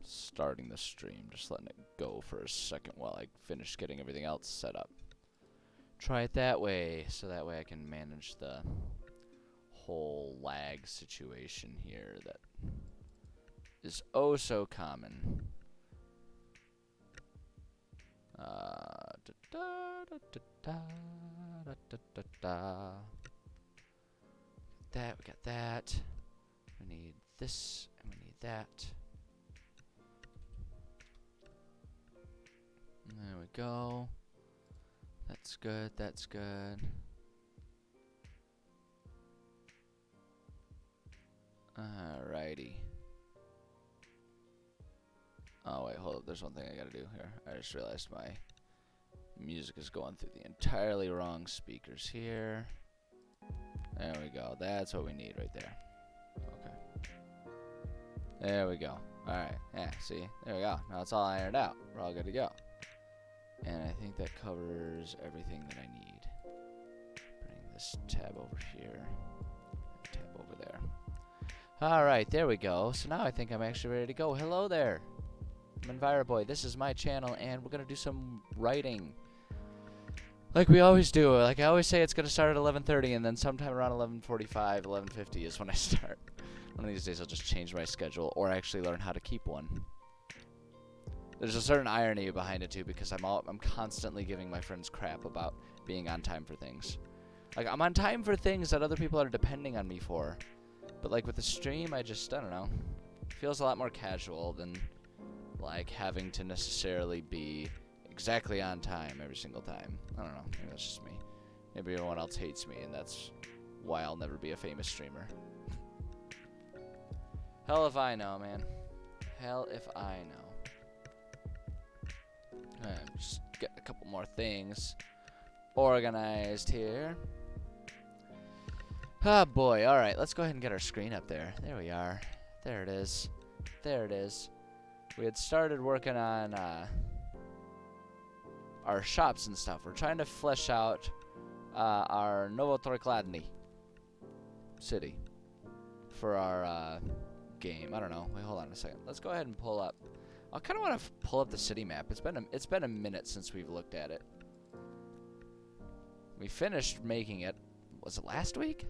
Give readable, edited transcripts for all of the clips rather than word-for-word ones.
starting the stream, just letting it go for a second while I finish getting everything else set up. Try it that way, so that way I can manage the whole lag situation here that is oh so common. That, we got that. We need this, and we need that. There we go. That's good, that's good. Alrighty. Oh wait, hold up, there's one thing I gotta do here. I just realized my music is going through the entirely wrong speakers here. There we go, that's what we need right there. Okay. There we go. Alright, yeah, see? There we go. Now it's all ironed out. We're all good to go. And I think that covers everything that I need. Bring this tab over here. Tab over there. Alright, there we go. So now I think I'm actually ready to go. Hello there. I'm EnviroBoy. This is my channel, and we're going to do some writing. Like we always do. Like I always say, it's going to start at 11:30, and then sometime around 11:45, 11:50 is when I start. One of these days I'll just change my schedule, or actually learn how to keep one. There's a certain irony behind it too, because I'm constantly giving my friends crap about being on time for things. Like I'm on time for things that other people are depending on me for. But like with the stream, I don't know. It feels a lot more casual than like having to necessarily be exactly on time every single time. I don't know. Maybe that's just me. Maybe everyone else hates me, and that's why I'll never be a famous streamer. Hell if I know, man. Hell if I know. Just get a couple more things organized here. Ah, boy. All right, let's go ahead and get our screen up there. There we are. There it is. There it is. We had started working on our shops and stuff. We're trying to flesh out our Novotorkladny city for our game. I don't know. Wait, hold on a second. Let's go ahead and pull up. I kind of want to pull up the city map. It's been a minute since we've looked at it. We finished making it. Was it last week?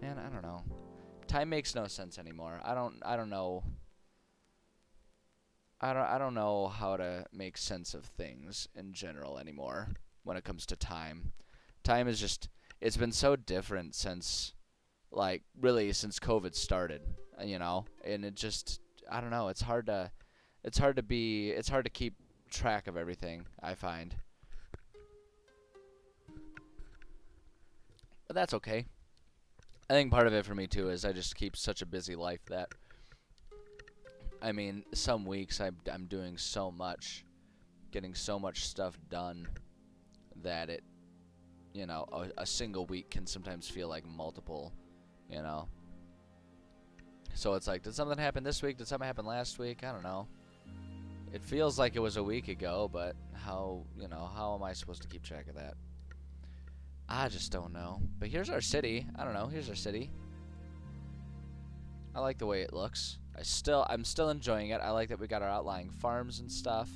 Man, I don't know. Time makes no sense anymore. I don't know. I don't know how to make sense of things in general anymore when it comes to time. Time is just, it's been so different since, like, really since COVID started, you know? And it just, I don't know, it's hard to keep track of everything, I find. But that's okay. I think part of it for me too is I just keep such a busy life that, I mean, some weeks I'm doing so much, getting so much stuff done that it, you know, a single week can sometimes feel like multiple, you know. So it's like, did something happen this week? Did something happen last week? I don't know. It feels like it was a week ago, but how am I supposed to keep track of that? I just don't know. But here's our city. I don't know. Here's our city. I like the way it looks. I'm still enjoying it. I like that we got our outlying farms and stuff.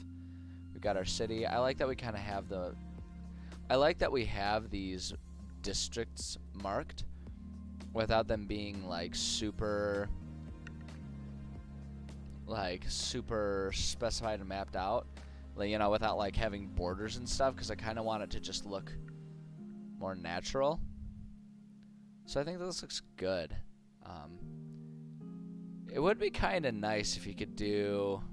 We got our city. I like that we kind of have we have these districts marked without them being like super specified and mapped out. Like, you know, without like having borders and stuff, because I kind of want it to just look more natural. So I think this looks good. It would be kind of nice if you could do...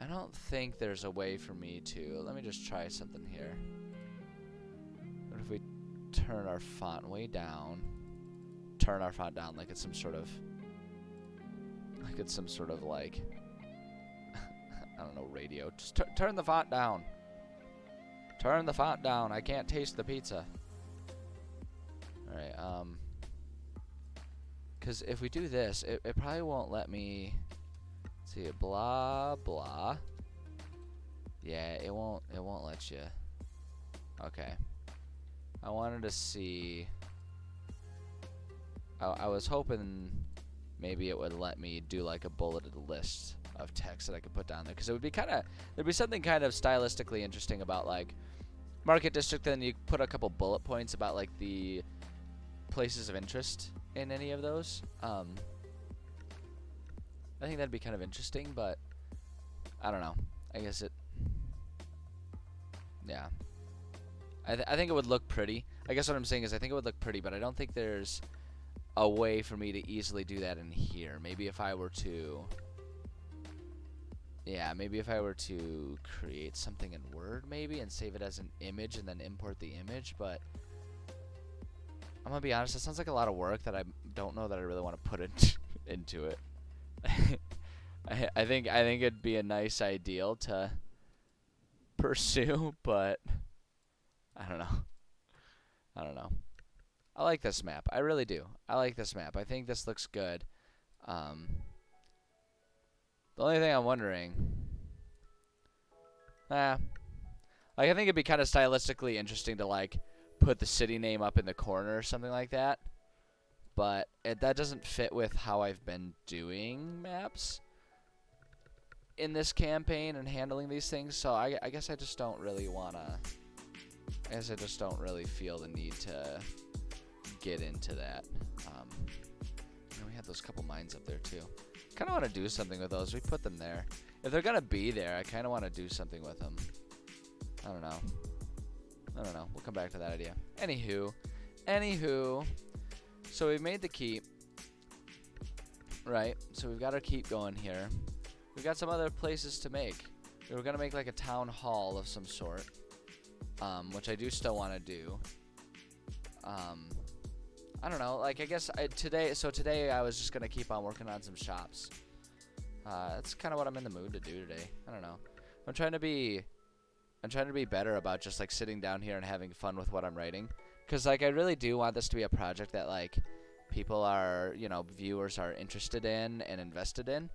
I don't think there's a way for me to... Let me just try something here. What if we turn our font way down? Turn our font down like it's some sort of... like... I don't know, radio. Just turn the font down. Turn the font down. I can't taste the pizza. Alright, because if we do this, it probably won't let me... Let's see, blah, blah. Yeah, it won't let you. Okay. I wanted to see... I was hoping maybe it would let me do like a bulleted list of text that I could put down there, because it would be there'd be something kind of stylistically interesting about like Market District. Then you put a couple bullet points about like the places of interest in any of those. I think that'd be kind of interesting, but I don't know. I guess yeah. I think it would look pretty. I guess what I'm saying is I think it would look pretty, but I don't think there's a way for me to easily do that in here. Maybe if I were to, create something in Word maybe and save it as an image and then import the image, but I'm gonna be honest, that sounds like a lot of work that I don't know that I really want to put into it. I think it'd be a nice ideal to pursue, but I don't know. I like this map. I really do. I like this map. I think this looks good. The only thing I'm wondering, like I think it'd be kind of stylistically interesting to like put the city name up in the corner or something like that, but that doesn't fit with how I've been doing maps in this campaign and handling these things. So I guess I just don't really wanna. I guess I just don't really feel the need to get into that. We had those couple mines up there too. Kind of want to do something with those. We put them there. If they're gonna be there, I kind of want to do something with them. I don't know. We'll come back to that idea. Anywho. So we've made the keep, right? So we've got our keep going here. We've got some other places to make. We were gonna make like a town hall of some sort, which I do still want to do. I don't know. Like I guess today I was just gonna keep on working on some shops. That's kind of what I'm in the mood to do today. I don't know. I'm trying to be better about just like sitting down here and having fun with what I'm writing. Cause like I really do want this to be a project that like people are, viewers are interested in and invested in.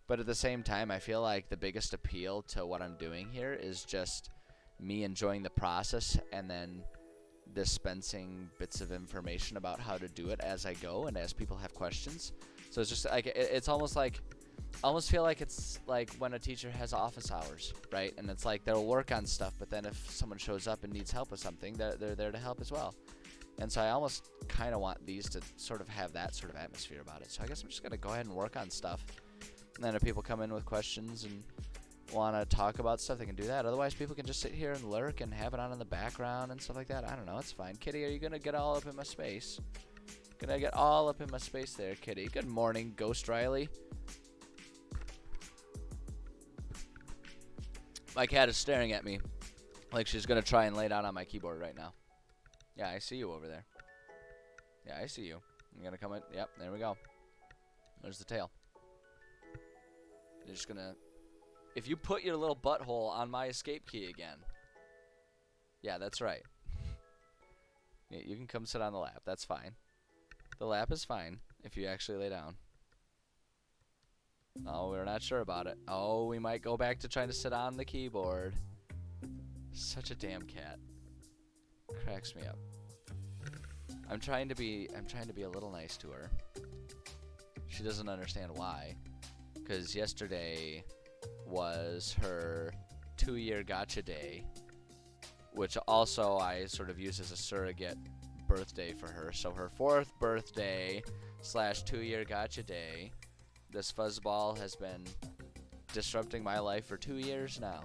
But at the same time, I feel like the biggest appeal to what I'm doing here is just me enjoying the process and then dispensing bits of information about how to do it as I go and as people have questions. So it's just like it's almost like I almost feel like it's like when a teacher has office hours, right? And it's like they'll work on stuff, but then if someone shows up and needs help with something, they're there to help as well. And so I almost kind of want these to sort of have that sort of atmosphere about it. So I guess I'm just going to go ahead and work on stuff. And then if people come in with questions and want to talk about stuff, they can do that. Otherwise, people can just sit here and lurk and have it on in the background and stuff like that. I don't know. It's fine. Kitty, are you going to get all up in my space? Gonna get all up in my space there, Kitty. Good morning, Ghost Riley. My cat is staring at me like she's gonna try and lay down on my keyboard right now. Yeah, I see you over there. Yeah, I see you. I'm gonna come in. Yep, there we go. There's the tail. You're just gonna... If you put your little butthole on my escape key again. Yeah, that's right. Yeah, you can come sit on the lap. That's fine. The lap is fine if you actually lay down. Oh, we're not sure about it. Oh, we might go back to trying to sit on the keyboard. Such a damn cat. Cracks me up. I'm trying to be a little nice to her. She doesn't understand why. Because yesterday was her 2-year gotcha day, which also I sort of use as a surrogate birthday for her. So her 4th birthday / 2-year gotcha day. This fuzzball has been disrupting my life for 2 years now.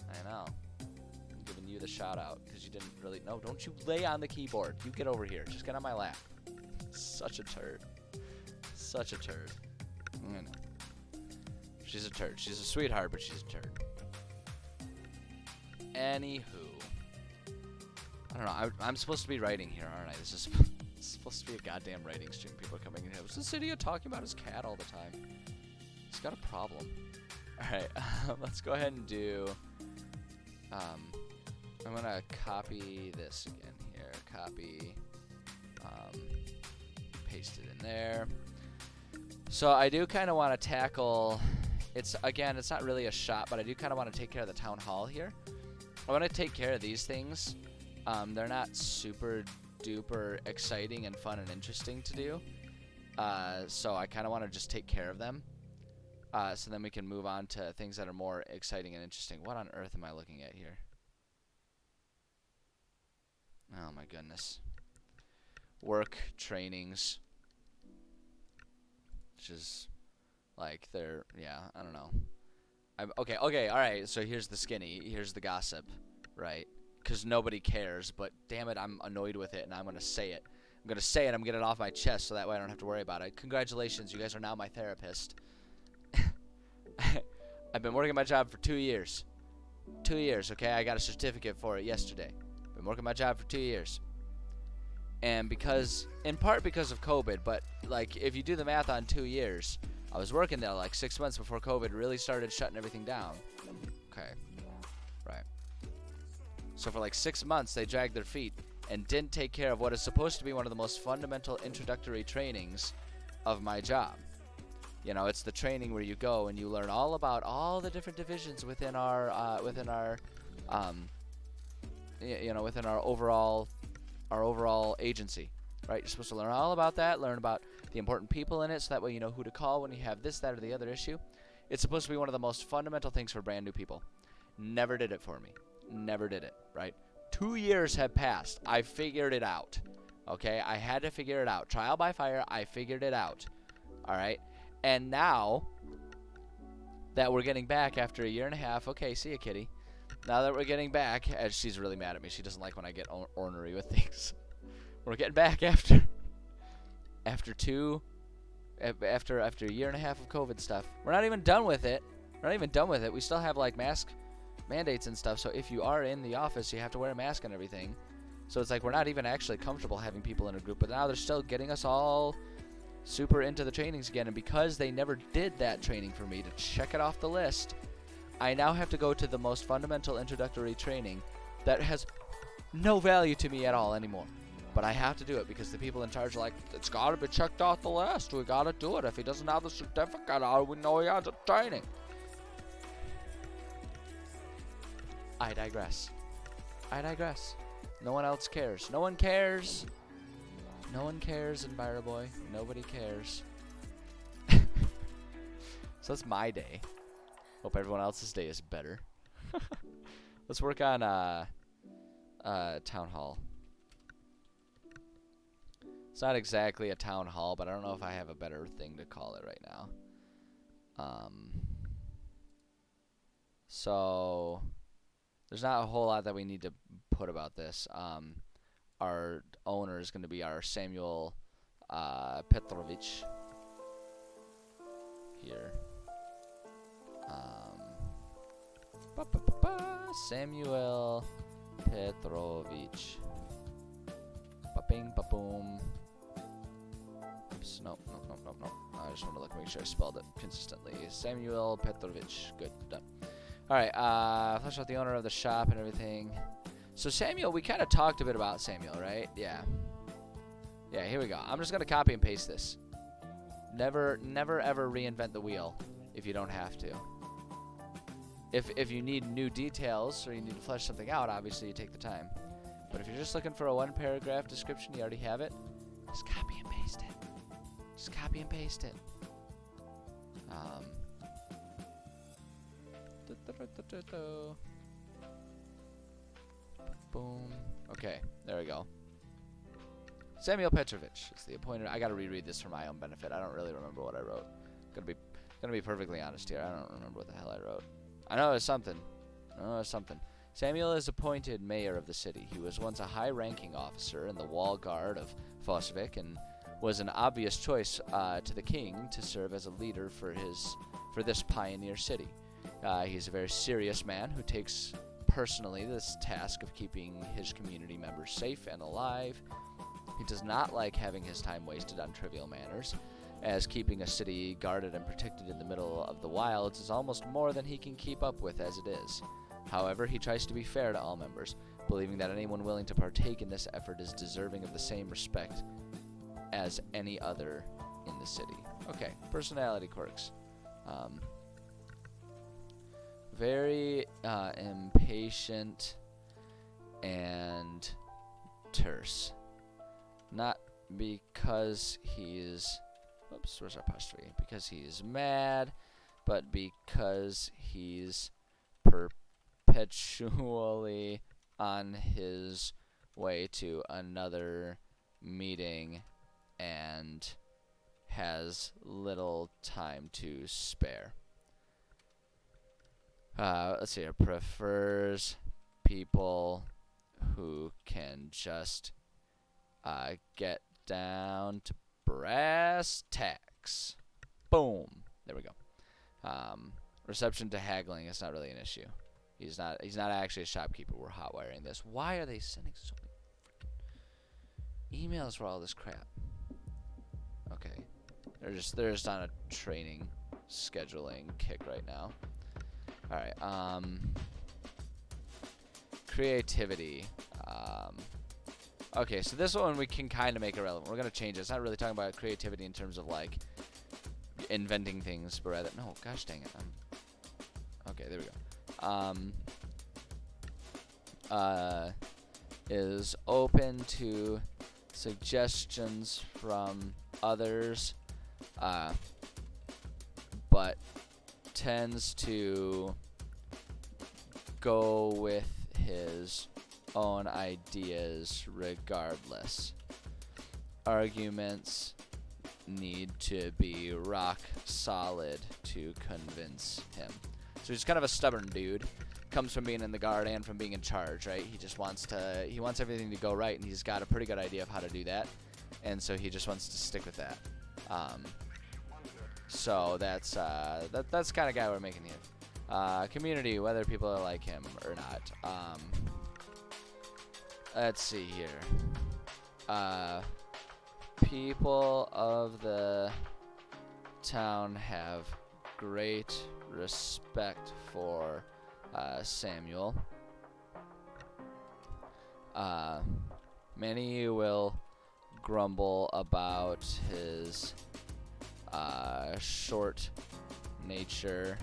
I know. I'm giving you the shout out because you didn't really... No, don't you lay on the keyboard. You get over here. Just get on my lap. Such a turd. Such a turd. I know. She's a turd. She's a sweetheart, but she's a turd. Anywho. I don't know. I'm supposed to be writing here, aren't I? This is supposed to be a goddamn writing stream. People are coming in here. What's this idiot talking about his cat all the time? He's got a problem. Alright, let's go ahead and do... I'm going to copy this again here. Copy. Paste it in there. So I do kind of want to tackle... It's not really a shop, but I do kind of want to take care of the town hall here. I want to take care of these things. They're not super duper exciting and fun and interesting to do. So I kind of want to just take care of them. So then we can move on to things that are more exciting and interesting. What on earth am I looking at here? Oh my goodness. Work trainings. Which is like they're, yeah, I don't know. Okay, alright, so here's the skinny, here's the gossip, right? Because nobody cares, but damn it, I'm annoyed with it, and I'm going to say it. I'm going to say it, I'm going to get it off my chest, so that way I don't have to worry about it. Congratulations, you guys are now my therapist. I've been working my job for 2 years. 2 years, okay? I got a certificate for it yesterday. Been working my job for 2 years. And because, in part because of COVID, but, like, if you do the math on 2 years, I was working there like 6 months before COVID really started shutting everything down. Okay. Right. So for like 6 months, they dragged their feet and didn't take care of what is supposed to be one of the most fundamental introductory trainings of my job. You know, it's the training where you go and you learn all about all the different divisions within our overall agency, right? You're supposed to learn all about that, learn about the important people in it, so that way you know who to call when you have this, that, or the other issue. It's supposed to be one of the most fundamental things for brand new people. Never did it for me. Never did it, right? 2 years have passed. I figured it out. Okay? I had to figure it out. Trial by fire, I figured it out. All right? And now that we're getting back after a year and a half, okay, see ya, kitty. Now that we're getting back, and she's really mad at me. She doesn't like when I get ornery with things. We're getting back after a year and a half of COVID stuff. We're not even done with it. We're not even done with it. We still have like mask mandates and stuff. So if you are in the office, you have to wear a mask and everything. So it's like we're not even actually comfortable having people in a group. But now they're still getting us all super into the trainings again. And because they never did that training for me to check it off the list, I now have to go to the most fundamental introductory training that has no value to me at all anymore. But I have to do it because the people in charge are like, it's got to be checked off the list. We got to do it. If he doesn't have the certificate, how do we know he has a training? I digress. No one else cares. No one cares. No one cares in Byra Boy. Nobody cares. So that's my day. Hope everyone else's day is better. Let's work on Town Hall. It's not exactly a town hall, but I don't know if I have a better thing to call it right now. So there's not a whole lot that we need to put about this. Our owner is going to be our Samuel Petrovich here. Samuel Petrovich. Ba-bing, ba-boom. Oops, no. I just want to make sure I spelled it consistently. Samuel Petrovich. Good, done. Alright, flesh out the owner of the shop and everything. So Samuel, we kind of talked a bit about Samuel, right? Yeah. Yeah, here we go. I'm just going to copy and paste this. Never ever reinvent the wheel if you don't have to. If you need new details or you need to flesh something out, obviously you take the time. But if you're just looking for a one-paragraph description, you already have it. Just copy and paste it. Just copy and paste it. Boom. Okay, there we go. Samuel Petrovich is the appointed. I gotta reread this for my own benefit. I don't really remember what I wrote. Gonna be perfectly honest here. I don't remember what the hell I wrote. I know it was something. Samuel is appointed mayor of the city. He was once a high-ranking officer in the wall guard of Fosvik and was an obvious choice to the king to serve as a leader for this pioneer city. He's a very serious man who takes personally this task of keeping his community members safe and alive. He does not like having his time wasted on trivial matters, as keeping a city guarded and protected in the middle of the wilds is almost more than he can keep up with as it is. However, he tries to be fair to all members, believing that anyone willing to partake in this effort is deserving of the same respect as any other in the city. Okay, personality quirks. Very impatient and terse. Not because he's Oops, where's our apostrophe? Because he's mad, but because he's perpetually on his way to another meeting and has little time to spare. Let's see here. Prefers people who can just get down to brass tacks. Boom. There we go. Reception to haggling is not really an issue. He's not actually a shopkeeper. We're hot wiring this. Why are they sending so many emails for all this crap? Okay. They're just on a training scheduling kick right now. Alright, creativity. Okay, so this one we can kind of make irrelevant. We're going to change it. It's not really talking about creativity in terms of, like, inventing things, but rather... No, gosh dang it. Okay, there we go. Is open to suggestions from others, but tends to go with his own ideas regardless. Arguments need to be rock solid to convince him. So he's kind of a stubborn dude. Comes from being in the guard and from being in charge, right? He just wants everything to go right, and he's got a pretty good idea of how to do that, and so he just wants to stick with that. So that's the kind of guy we're making here. Community, whether people are like him or not. Let's see here. People of the town have great respect for Samuel. Many will grumble about his short nature,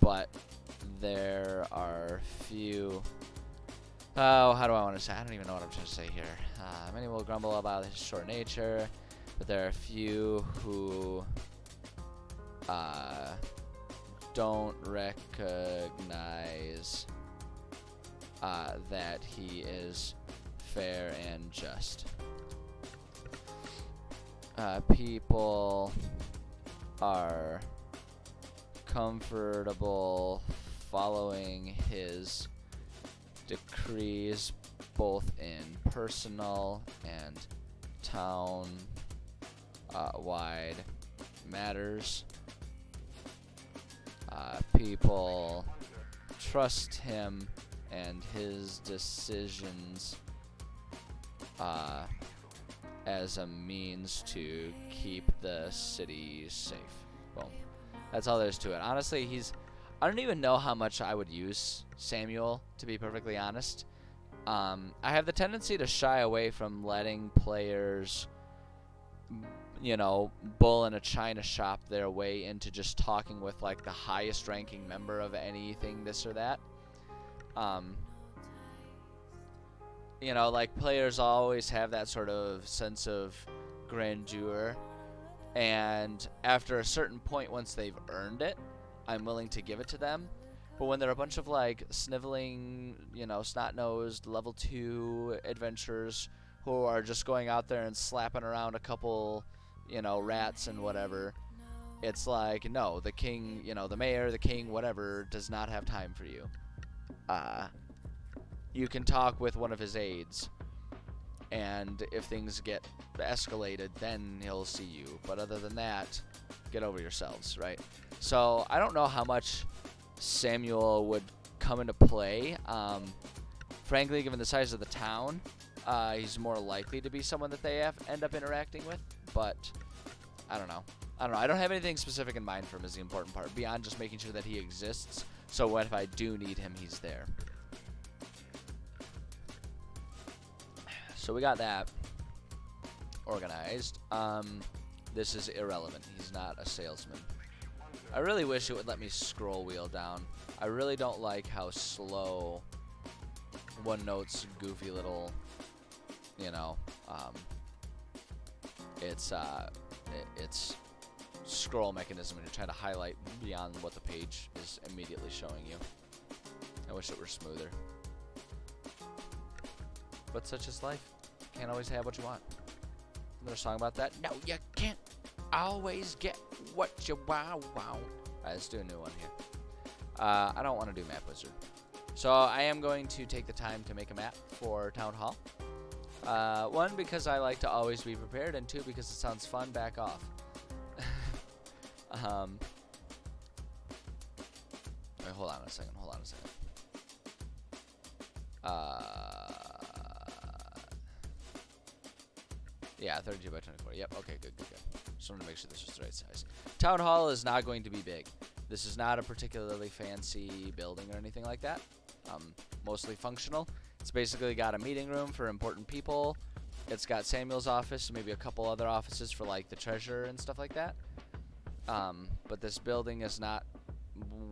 but there are few. Oh, how do I want to say? I don't even know what I'm trying to say here. Many will grumble about his short nature, but there are few who don't recognize that he is fair and just. People are comfortable following his decrees both in personal and town wide matters. People trust him and his decisions as a means to keep the city safe. Boom. That's all there is to it. Honestly, I don't even know how much I would use Samuel, to be perfectly honest. I have the tendency to shy away from letting players, bull in a china shop their way into just talking with, like, the highest ranking member of anything, this or that. Like, players always have that sort of sense of grandeur, and after a certain point, once they've earned it, I'm willing to give it to them. But when they're a bunch of, like, sniveling, snot-nosed level 2 adventurers who are just going out there and slapping around a couple, rats and whatever, it's like, no, the king, the mayor, the king, whatever, does not have time for you. You can talk with one of his aides, and if things get escalated, then he'll see you. But other than that, get over yourselves, right? So I don't know how much Samuel would come into play. Frankly, given the size of the town, he's more likely to be someone that they end up interacting with. But I don't know. I don't have anything specific in mind for him is the important part, beyond just making sure that he exists. So what if I do need him, he's there. So we got that organized. This is irrelevant. He's not a salesman. I really wish it would let me scroll wheel down. I really don't like how slow OneNote's goofy little, its scroll mechanism when you're trying to highlight beyond what the page is immediately showing you. I wish it were smoother. But such is life. Can't always have what you want. Isn't there a song about that? No, you can't always get what you want. Alright, let's do a new one here. I don't want to do Map Wizard. So I am going to take the time to make a map for Town Hall. One, because I like to always be prepared, and two, because it sounds fun. Back off. Wait, hold on a second. Yeah, 32 by 24. Yep, okay, good. Just wanted to make sure this was the right size. Town Hall is not going to be big. This is not a particularly fancy building or anything like that. Mostly functional. It's basically got a meeting room for important people. It's got Samuel's office, maybe a couple other offices for like the treasurer and stuff like that. But this building is not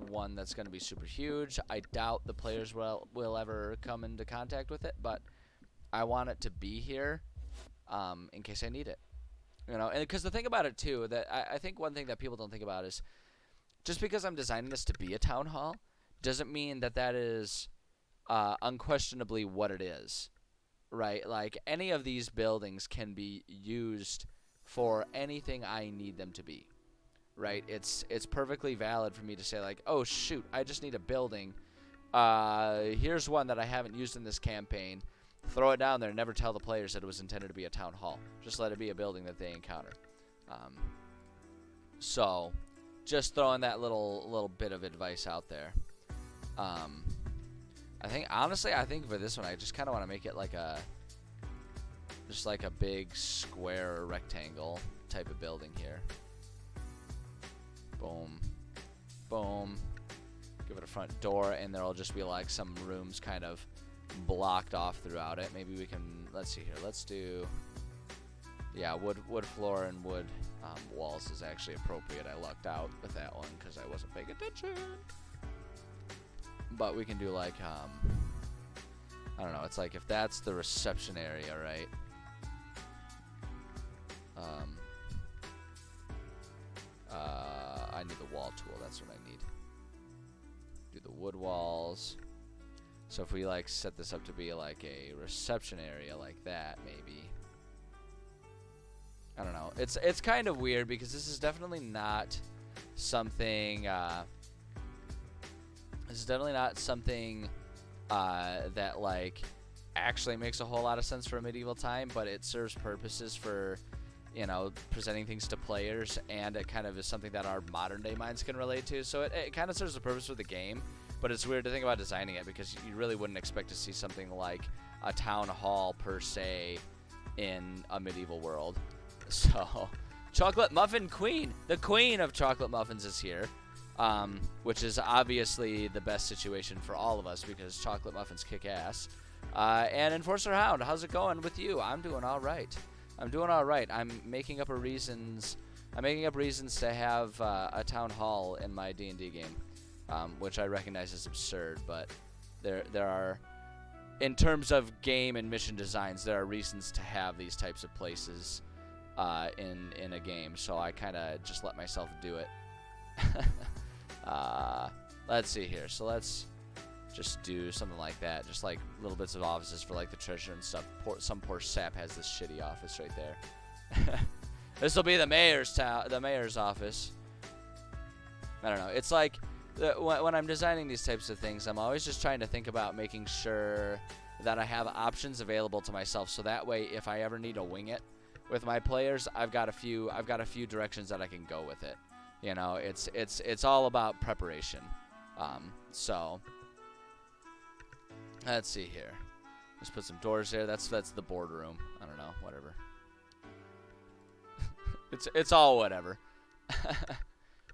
one that's going to be super huge. I doubt the players will ever come into contact with it, but I want it to be here in case I need it. You know, and because the thing about it too, that I think one thing that people don't think about is just because I'm designing this to be a town hall doesn't mean that that is unquestionably what it is, right? Like any of these buildings can be used for anything I need them to be, right? It's perfectly valid for me to say like, oh shoot, I just need a building. Here's one that I haven't used in this campaign. Throw it down there and never tell the players that it was intended to be a town hall. Just let it be a building that they encounter. So just throwing that little bit of advice out there. I think for this one I just kind of want to make it like just like a big square or rectangle type of building here. Boom, boom. Give it a front door, and there'll just be like some rooms kind of blocked off throughout it. Maybe we can, let's see here. Let's do, yeah, wood floor and wood walls is actually appropriate. I lucked out with that one because I wasn't paying attention. But we can do like, I don't know. It's like if that's the reception area, right? I need the wall tool. That's what I need. Do the wood walls. So if we like set this up to be like a reception area like that, maybe. I don't know. It's kind of weird because this is definitely not something. This is definitely not something that like actually makes a whole lot of sense for a medieval time, but it serves purposes for, you know, presenting things to players, and it kind of is something that our modern day minds can relate to. So it kind of serves a purpose for the game. But it's weird to think about designing it because you really wouldn't expect to see something like a town hall per se in a medieval world. So, Chocolate Muffin Queen, the queen of chocolate muffins is here, which is obviously the best situation for all of us because chocolate muffins kick ass. And Enforcer Hound, how's it going with you? I'm doing all right. I'm making up reasons to have a town hall in my D&D game. Which I recognize is absurd, but there are, in terms of game and mission designs, there are reasons to have these types of places in a game. So I kind of just let myself do it. Let's see here. So let's just do something like that, just like little bits of offices for like the treasure and stuff. Some poor sap has this shitty office right there. This will be the mayor's office. I don't know. It's like, when I'm designing these types of things, I'm always just trying to think about making sure that I have options available to myself, so that way if I ever need to wing it with my players, I've got a few directions that I can go with it. You know, it's all about preparation. So let's see here. Let's put some doors there. That's the boardroom. I don't know, whatever. it's all whatever.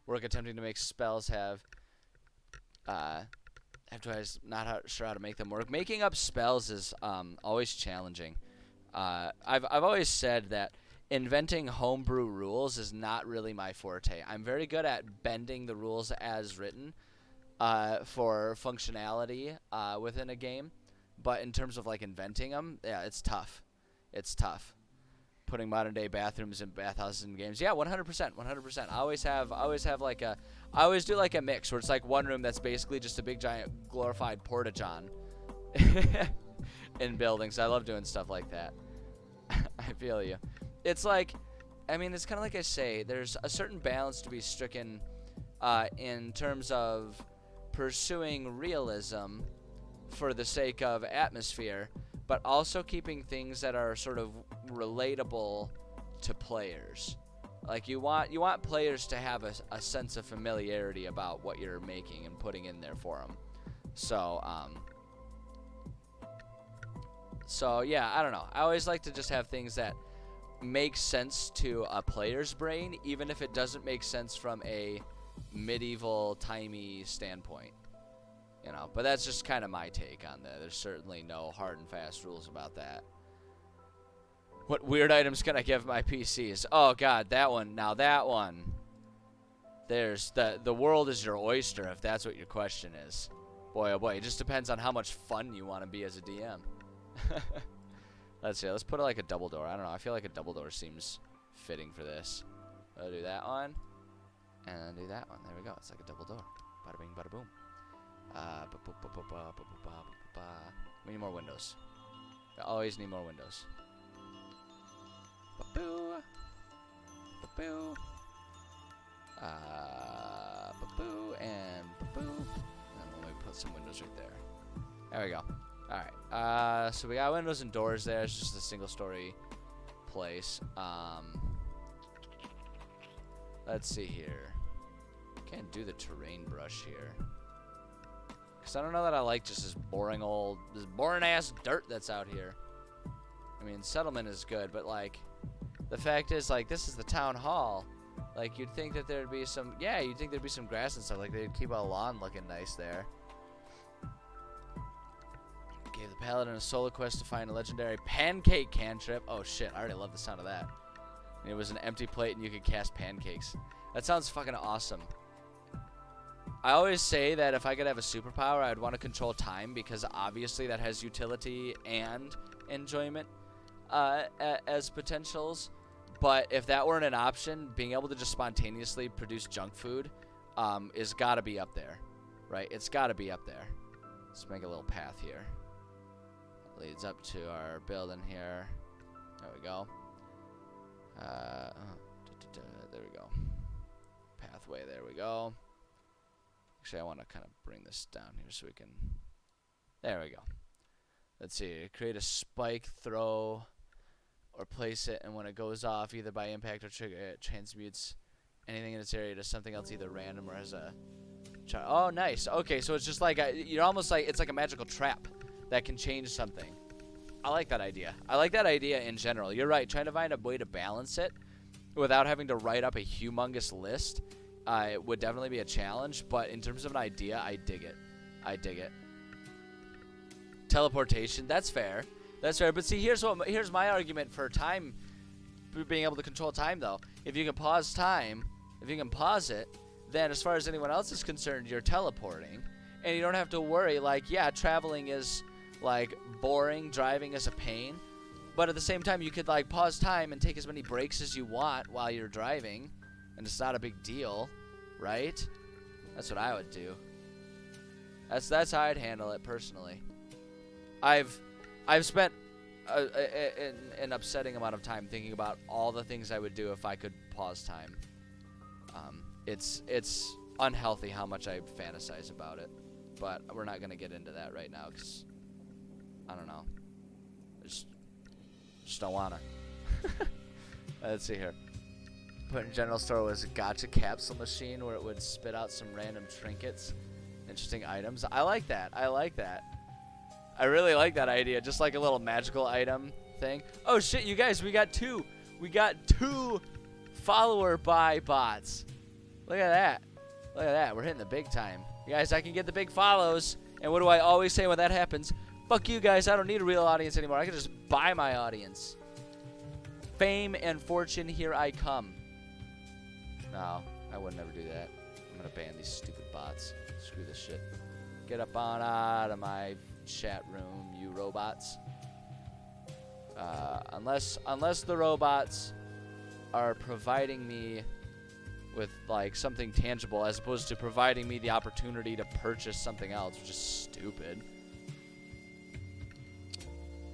Work attempting to make spells have. Not sure how to make them work. Making up spells is always challenging. I've always said that inventing homebrew rules is not really my forte. I'm very good at bending the rules as written for functionality within a game, but in terms of like inventing them, yeah, it's tough. It's tough. putting modern day bathrooms and bathhouses in games. Yeah, 100%, 100%. I always have like I always do like a mix where it's like one room that's basically just a big giant glorified porta-john in buildings. I love doing stuff like that. I feel you. It's like, I mean, it's kind of like I say, there's a certain balance to be stricken in terms of pursuing realism for the sake of atmosphere, but also keeping things that are sort of relatable to players. Like you want players to have a sense of familiarity about what you're making and putting in there for them. So yeah, I don't know. I always like to just have things that make sense to a player's brain, even if it doesn't make sense from a medieval timey standpoint. You know, but that's just kind of my take on that. There's certainly no hard and fast rules about that. What weird items can I give my PCs? Oh god, that one. Now that one. There's the world is your oyster, if that's what your question is. Boy, oh boy, it just depends on how much fun you want to be as a DM. Let's see, let's put like a double door. I don't know, I feel like a double door seems fitting for this. I'll do that one, and then do that one. There we go, it's like a double door. Bada bing, bada boom. We need more windows. I always need more windows. Ba-boo. Ba-boo. Ba-boo and ba-boo. And then we put some windows right there. There we go. Alright. So we got windows and doors there. It's just a single story place. Let's see here. Can't do the terrain brush here. Because I don't know that I like just this boring ass dirt that's out here. I mean, settlement is good, but like, the fact is, like, this is the town hall. Like, you'd think that there'd be some, yeah, you'd think there'd be some grass and stuff. Like, they'd keep a lawn looking nice there. Gave the paladin a solo quest to find a legendary pancake cantrip. Oh shit, I already love the sound of that. And it was an empty plate and you could cast pancakes. That sounds fucking awesome. I always say that if I could have a superpower, I'd want to control time, because obviously that has utility and enjoyment as potentials. But if that weren't an option, being able to just spontaneously produce junk food is gotta be up there, right? It's gotta be up there. Let's make a little path here. Leads up to our building here. There we go. There we go. Pathway, there we go. Actually, I want to kind of bring this down here so we can... There we go. Let's see. Create a spike, throw, or place it, and when it goes off, either by impact or trigger, it transmutes anything in its area to something else, either random or as a... Oh, nice. Okay, so it's just like... you're almost like... It's like a magical trap that can change something. I like that idea. I like that idea in general. You're right. Trying to find a way to balance it without having to write up a humongous list it would definitely be a challenge, but in terms of an idea, I dig it. I dig it. Teleportation, that's fair. That's fair. But see, here's my argument for time, for being able to control time, though. If you can pause time, if you can pause it, then as far as anyone else is concerned, you're teleporting. And you don't have to worry, like, yeah, traveling is, like, boring, driving is a pain. But at the same time, you could, like, pause time and take as many breaks as you want while you're driving. And it's not a big deal, right? That's what I would do. That's how I'd handle it personally. I've spent an upsetting amount of time thinking about all the things I would do if I could pause time. It's unhealthy how much I fantasize about it, but we're not gonna get into that right now because I don't know. I just don't wanna. Let's see here. Put in general store was a gacha capsule machine where it would spit out some random trinkets, interesting items. I like that. I like that. I really like that idea. Just like a little magical item thing. Oh shit, you guys, we got two follower buy bots. Look at that. Look at that. We're hitting the big time. You guys, I can get the big follows. And what do I always say when that happens? Fuck you guys. I don't need a real audience anymore. I can just buy my audience. Fame and fortune, here I come. No, I would never do that. I'm gonna ban these stupid bots. Screw this shit. Get up on out of my chat room, you robots. Unless the robots are providing me with like something tangible as opposed to providing me the opportunity to purchase something else, which is stupid.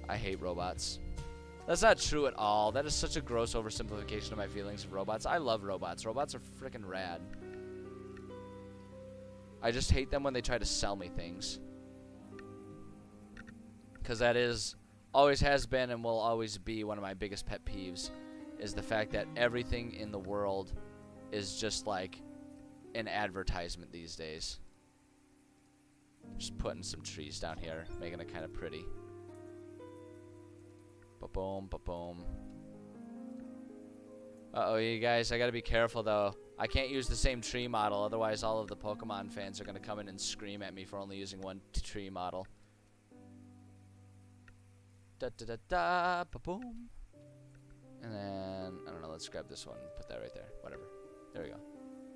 I hate robots. That's not true at all. That is such a gross oversimplification of my feelings of robots. I love robots. Robots are freaking rad. I just hate them when they try to sell me things. Because that is, always has been and will always be one of my biggest pet peeves, is the fact that everything in the world is just like an advertisement these days. Just putting some trees down here, making it kind of pretty. Ba-boom, ba-boom. Uh-oh, you guys, I gotta be careful though. I can't use the same tree model, otherwise all of the Pokemon fans are gonna come in and scream at me for only using one tree model. Da-da-da-da, ba-boom. And then, I don't know, let's grab this one, put that right there, whatever. There we go.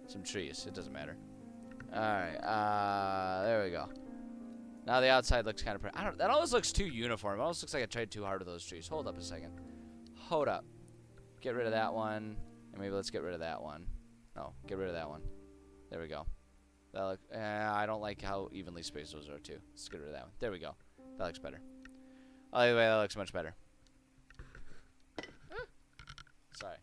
Some trees, it doesn't matter. Alright, there we go. Now the outside looks kind of pretty. That almost looks too uniform. It almost looks like I tried too hard with those trees. Hold up a second. Hold up. Get rid of that one. And maybe let's get rid of that one. No, get rid of that one. There we go. That look. I don't like how evenly spaced those are too. Let's get rid of that one. There we go. That looks better. Either way, that looks much better. Sorry.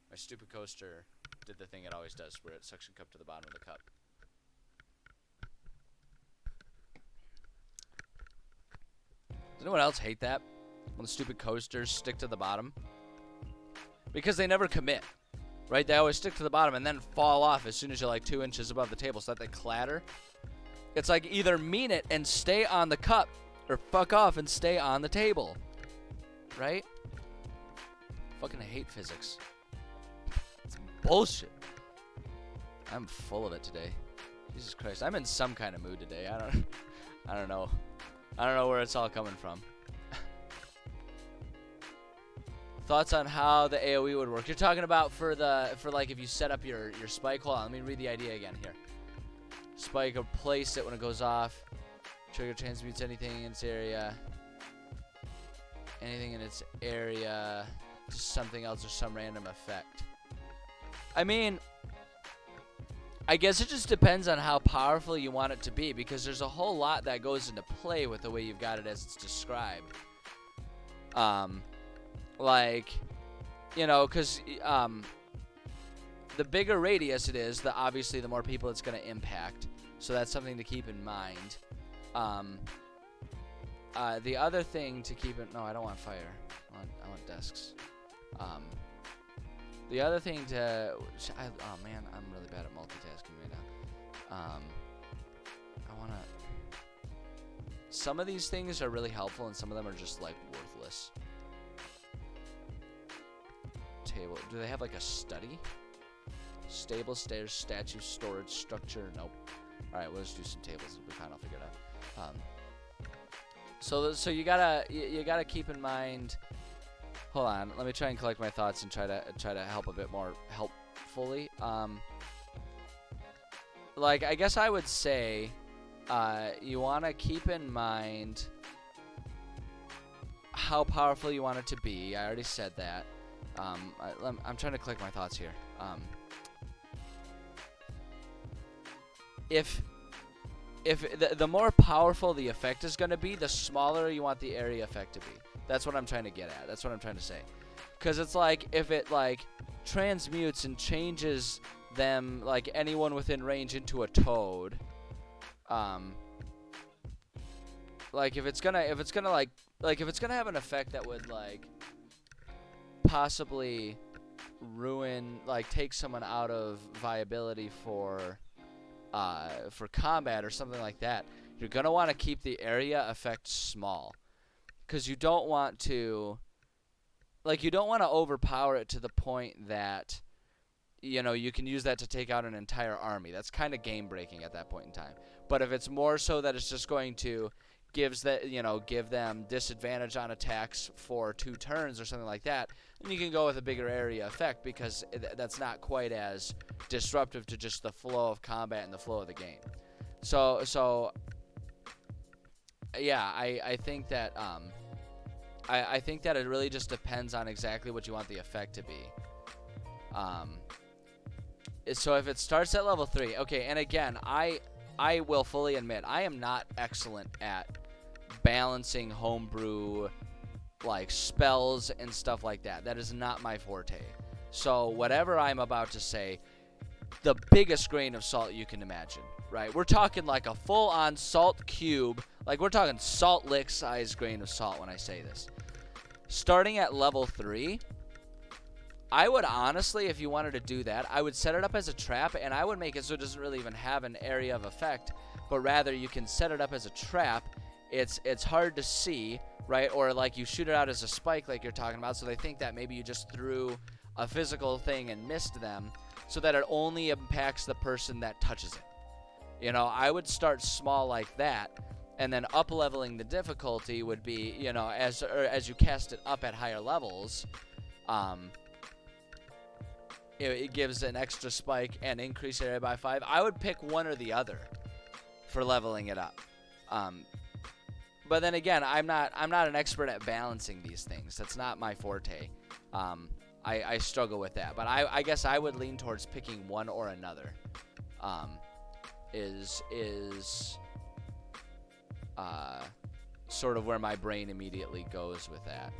My stupid coaster did the thing it always does, where it suction cup to the bottom of the cup. Does anyone else hate that? When the stupid coasters stick to the bottom? Because they never commit, right? They always stick to the bottom and then fall off as soon as you're like 2 inches above the table so that they clatter. It's like either mean it and stay on the cup or fuck off and stay on the table. Right? Fucking hate physics. It's bullshit. I'm full of it today. Jesus Christ. I'm in some kind of mood today. I don't know. I don't know where it's all coming from. Thoughts on how the AoE would work? You're talking about for like if you set up your spike. Hold on, let me read the idea again here. Spike or place it when it goes off. Trigger transmutes anything in its area. Anything in its area to something else or some random effect. I mean, I guess it just depends on how powerful you want it to be, because there's a whole lot that goes into play with the way you've got it as it's described. Like, you know, because the bigger radius it is, obviously the more people it's going to impact. So that's something to keep in mind. The other thing to keep in... No, I don't want fire. I want desks. The other thing to... oh, man, I'm really bad at multitasking right now. I want to... Some of these things are really helpful, and some of them are just, like, worthless. Table. Do they have, like, a study? Stable, stairs, statue, storage, structure. Nope. Alright, we'll just do some tables. It'll be fine. I'll figure it out. So you gotta keep in mind... Hold on, let me try and collect my thoughts and try to help a bit more helpfully. Like, I guess I would say you want to keep in mind how powerful you want it to be. I already said that. I'm trying to collect my thoughts here. If the more powerful the effect is going to be, the smaller you want the area effect to be. That's what I'm trying to get at. That's what I'm trying to say. Because it's like, if it, like, transmutes and changes them, like, anyone within range into a toad, like, if it's gonna have an effect that would, like, possibly ruin, like, take someone out of viability for combat or something like that, you're gonna want to keep the area effect small. Because you don't want to overpower it to the point that, you know, you can use that to take out an entire army. That's kind of game breaking at that point in time. But if it's more so that it's just going to give them disadvantage on attacks for 2 turns or something like that, then you can go with a bigger area effect, because that's not quite as disruptive to just the flow of combat and the flow of the game. So yeah, I think that I think that it really just depends on exactly what you want the effect to be. So if it starts at level 3, okay, and again, I will fully admit, I am not excellent at balancing homebrew, like, spells and stuff like that. That is not my forte. So whatever I'm about to say, the biggest grain of salt you can imagine, right? We're talking like a full-on salt cube. Like, we're talking salt lick size grain of salt when I say this. Starting at level 3, I would honestly, if you wanted to do that, I would set it up as a trap, and I would make it so it doesn't really even have an area of effect, but rather you can set it up as a trap. It's hard to see, right? Or like you shoot it out as a spike like you're talking about, so they think that maybe you just threw a physical thing and missed them, so that it only impacts the person that touches it. You know, I would start small like that, and then up-leveling the difficulty would be, you know, as you cast it up at higher levels, it gives an extra spike and increase area by 5. I would pick one or the other for leveling it up. But then again, I'm not an expert at balancing these things. That's not my forte. I struggle with that. But I guess I would lean towards picking one or another. Is sort of where my brain immediately goes with that.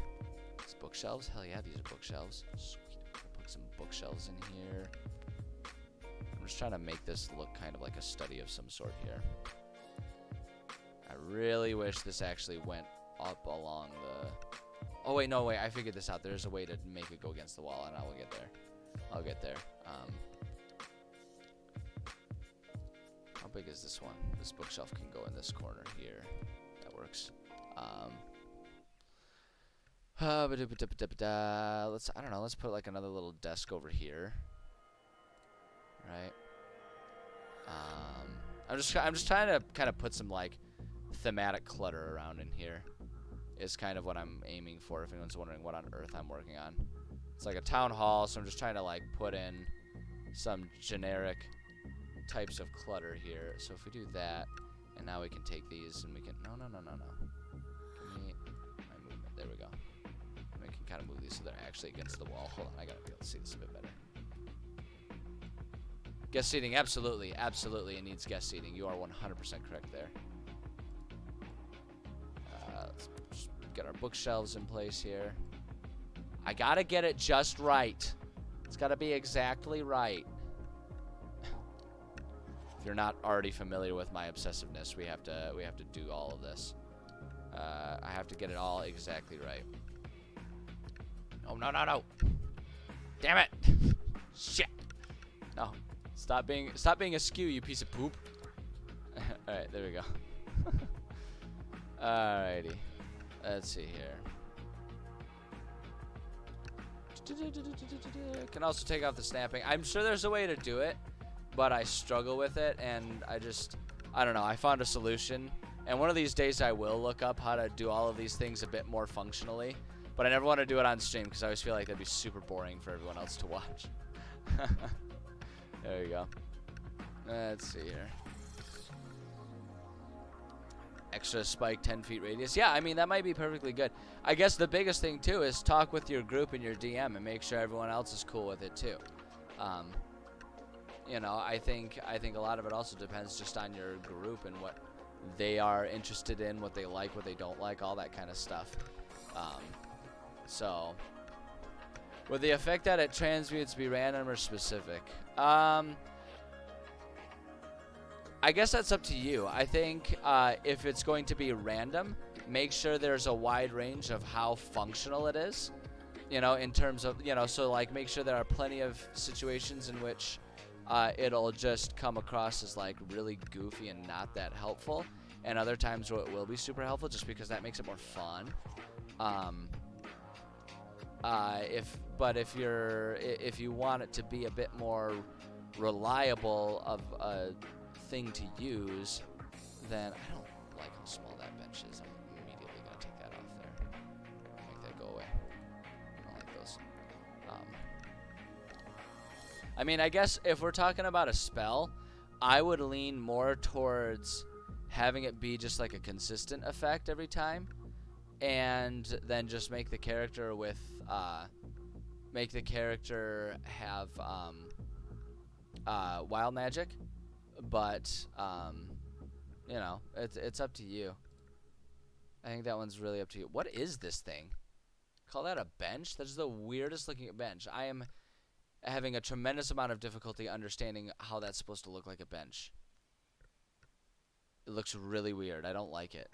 These bookshelves? Hell yeah, these are bookshelves. Sweet. Put some bookshelves in here. I'm just trying to make this look kind of like a study of some sort here. I really wish this actually went up along the... Oh, wait, no, wait. I figured this out. There's a way to make it go against the wall, and I will get there. I'll get there. How big is this one? This bookshelf can go in this corner here. That works. Let's, I don't know, let's put like another little desk over here. Right? I'm just trying to kind of put some like thematic clutter around in here. Is kind of what I'm aiming for, if anyone's wondering what on earth I'm working on. It's like a town hall, so I'm just trying to like put in some generic types of clutter here. So if we do that, and now we can take these and we can, no. Give me my movement, there we go. And we can kind of move these so they're actually against the wall. Hold on, I gotta be able to see this a bit better. Guest seating, absolutely, it needs guest seating. You are 100% correct there. Let's just get our bookshelves in place here. I gotta get it just right. It's gotta be exactly right. If you're not already familiar with my obsessiveness, we have to do all of this. I have to get it all exactly right. Oh, no. Damn it. Shit. No. Stop being askew, you piece of poop. Alright, there we go. Alrighty. Let's see here. Can also take off the snapping. I'm sure there's a way to do it, but I struggle with it, and I don't know. I found a solution, and one of these days I will look up how to do all of these things a bit more functionally, but I never want to do it on stream because I always feel like that'd be super boring for everyone else to watch. There we go. Let's see here. Extra spike, 10 feet radius. Yeah, I mean, that might be perfectly good. I guess the biggest thing, too, is talk with your group and your DM and make sure everyone else is cool with it, too. You know, I think a lot of it also depends just on your group and what they are interested in, what they like, what they don't like, all that kind of stuff. So, would the effect that it transmutes be random or specific? I guess that's up to you. I think if it's going to be random, make sure there's a wide range of how functional it is. You know, in terms of, you know, so like make sure there are plenty of situations in which it'll just come across as like really goofy and not that helpful, and other times where it will be super helpful just because that makes it more fun. If you want it to be a bit more reliable of a thing to use, then I don't like how small that bench is. I'm immediately gonna take that off there. Make that go away. I don't like those. I mean, I guess if we're talking about a spell, I would lean more towards having it be just like a consistent effect every time. and then just make the character with make the character have wild magic, but you know, it's up to you. I think that one's really up to you. What is this thing? Call that a bench? That is the weirdest looking bench. I am having a tremendous amount of difficulty understanding how that's supposed to look like a bench. It looks really weird. I don't like it.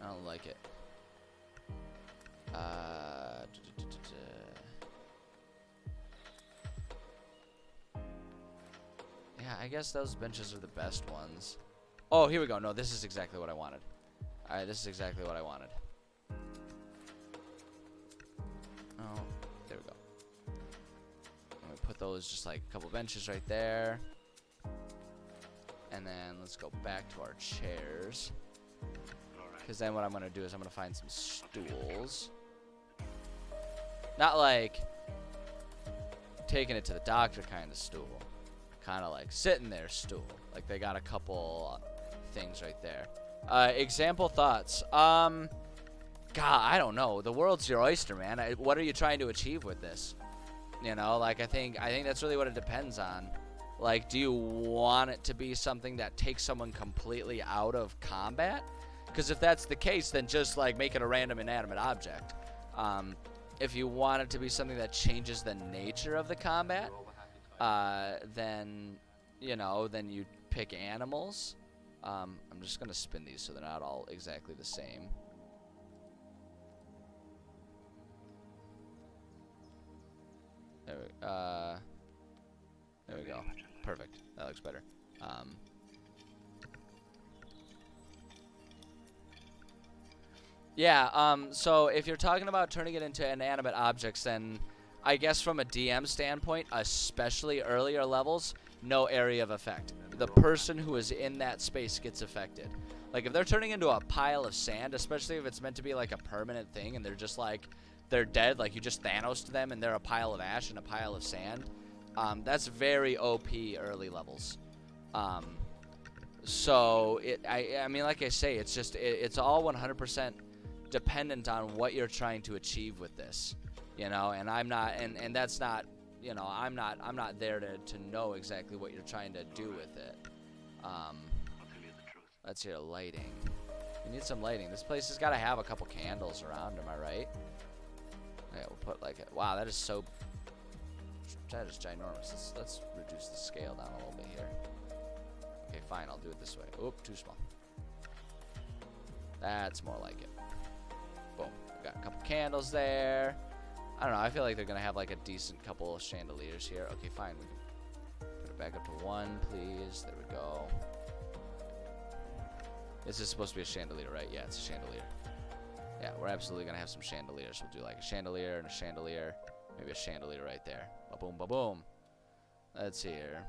I don't like it. Yeah, I guess those benches are the best ones. Oh, here we go. No, this is exactly what I wanted. Alright, this is exactly what I wanted. Oh, there we go. I'm gonna put those just like a couple benches right there. And then let's go back to our chairs. Because then what I'm gonna do is I'm gonna find some stools. Not like taking it to the doctor kind of stool. Kind of like sitting there stool. Like they got a couple things right there. Example thoughts. God, I don't know. The world's your oyster, man. What are you trying to achieve with this? You know, like I think that's really what it depends on. Like, do you want it to be something that takes someone completely out of combat? Because if that's the case, then just like make it a random inanimate object. If you want it to be something that changes the nature of the combat, then you know, then you pick animals. I'm just gonna spin these so they're not all exactly the same. There we go. Perfect. That looks better. Yeah, so if you're talking about turning it into inanimate objects, then I guess from a DM standpoint, especially earlier levels, no area of effect. The person who is in that space gets affected. Like, if they're turning into a pile of sand, especially if it's meant to be like a permanent thing and they're just like, they're dead, like you just Thanos to them and they're a pile of ash and a pile of sand, that's very OP early levels. So, I mean, like I say, it's just, it's all 100% dependent on what you're trying to achieve with this, you know, and I'm not, and that's not, you know, I'm not there to know exactly what you're trying to do with it. Let's hear lighting. We need some lighting. This place has got to have a couple candles around, am I right? Yeah, we'll put like a, wow, that is ginormous. Let's reduce the scale down a little bit here. Okay, fine, I'll do it this way. Oop, too small. That's more like it. Boom. We got a couple candles there. I don't know. I feel like they're going to have like a decent couple of chandeliers here. Okay, fine. We can put it back up to 1, please. There we go. This is supposed to be a chandelier, right? Yeah, it's a chandelier. Yeah, we're absolutely going to have some chandeliers. We'll do like a chandelier and a chandelier. Maybe a chandelier right there. Ba-boom, ba-boom. Let's see here.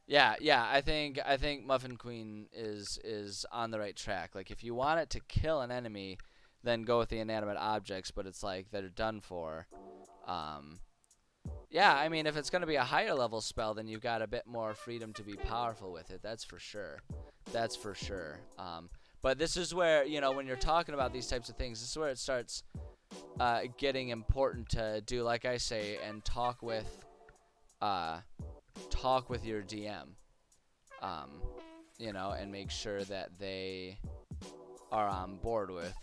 Yeah, I think Muffin Queen is on the right track. Like, if you want it to kill an enemy, then go with the inanimate objects, but it's like they're done for. Yeah, I mean, if it's going to be a higher level spell, then you've got a bit more freedom to be powerful with it. That's for sure. That's for sure. But this is where, you know, when you're talking about these types of things, this is where it starts getting important to do, like I say, and talk with your DM, you know, and make sure that they are on board with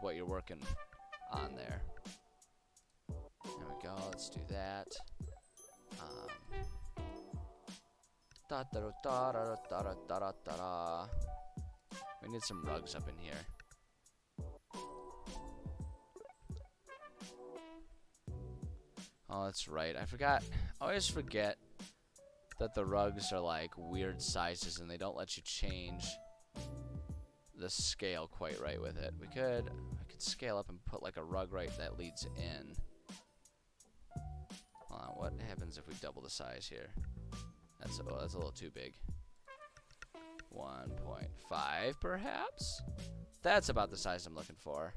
what you're working on there. There we go. Let's do that. We need some rugs up in here. Oh, that's right. I forgot. I always forget that the rugs are like weird sizes and they don't let you change the scale quite right with it. I could scale up and put like a rug right that leads in. Hold on, what happens if we double the size here? That's a little too big. 1.5 perhaps? That's about the size I'm looking for.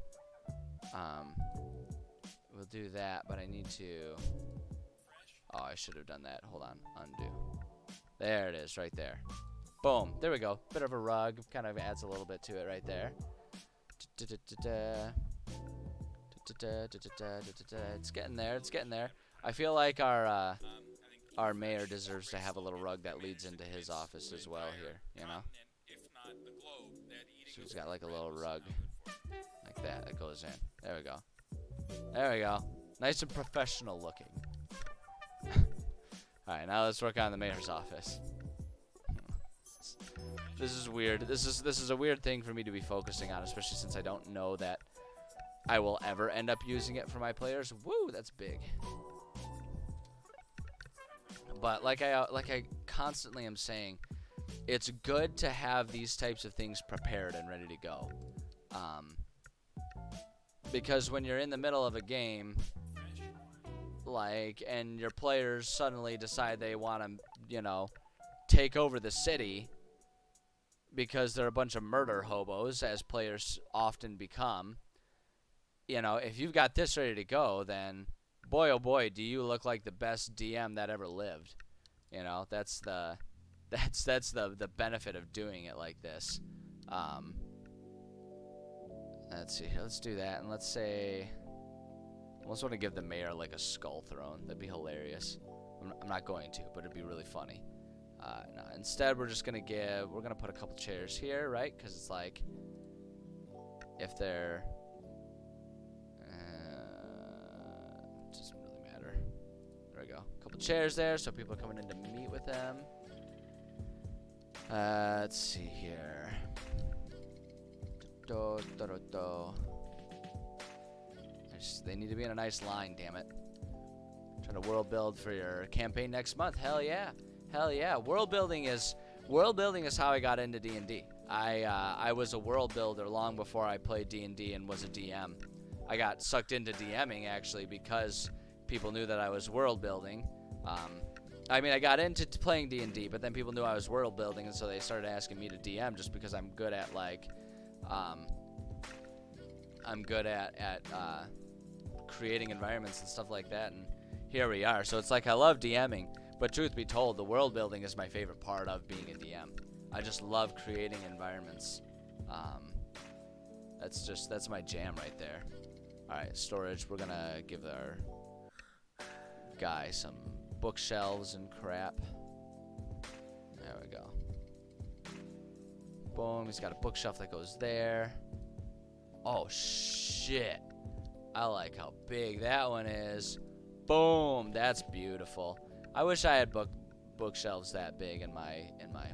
We'll do that, but I need to... Oh, I should have done that. Hold on. Undo. There it is, right there. Boom. There we go. Bit of a rug. Kind of adds a little bit to it right there. It's getting there. It's getting there. I feel like our mayor deserves to have a little rug that leads into his office as well here, you know? So he's got like a little rug like that goes in. There we go. There we go. Nice and professional looking. Alright, now let's work on the mayor's office. This is weird. This is a weird thing for me to be focusing on, especially since I don't know that I will ever end up using it for my players. Woo, that's big. But like I constantly am saying, it's good to have these types of things prepared and ready to go. Because when you're in the middle of a game, like, and your players suddenly decide they want to, you know, take over the city because they're a bunch of murder hobos, as players often become, you know, if you've got this ready to go, then boy, oh boy, do you look like the best DM that ever lived. You know, that's the benefit of doing it like this. Let's see, let's do that, and let's say, I almost want to give the mayor like a skull throne. That'd be hilarious. I'm not going to, but it'd be really funny. No, instead, we're gonna put a couple chairs here, right? Because it's like, if they're, it doesn't really matter. There we go. A couple chairs there, so people are coming in to meet with them. Let's see here. They need to be in a nice line, damn it. Trying to world build for your campaign next month. Hell yeah. Hell yeah. World building is how I got into D&D. I was a world builder long before I played D&D and was a DM. I got sucked into DMing actually because people knew that I was world building. I mean, I got into playing D&D, but then people knew I was world building, and so they started asking me to DM just because I'm good at like creating environments and stuff like that, and here we are. So it's like I love DMing, but truth be told, the world building is my favorite part of being a DM. I just love creating environments. That's my jam right there. Alright, storage. We're gonna give our guy some bookshelves and crap. There we go. Boom, he's got a bookshelf that goes there. Oh shit. I like how big that one is. Boom, that's beautiful. I wish I had bookshelves that big in my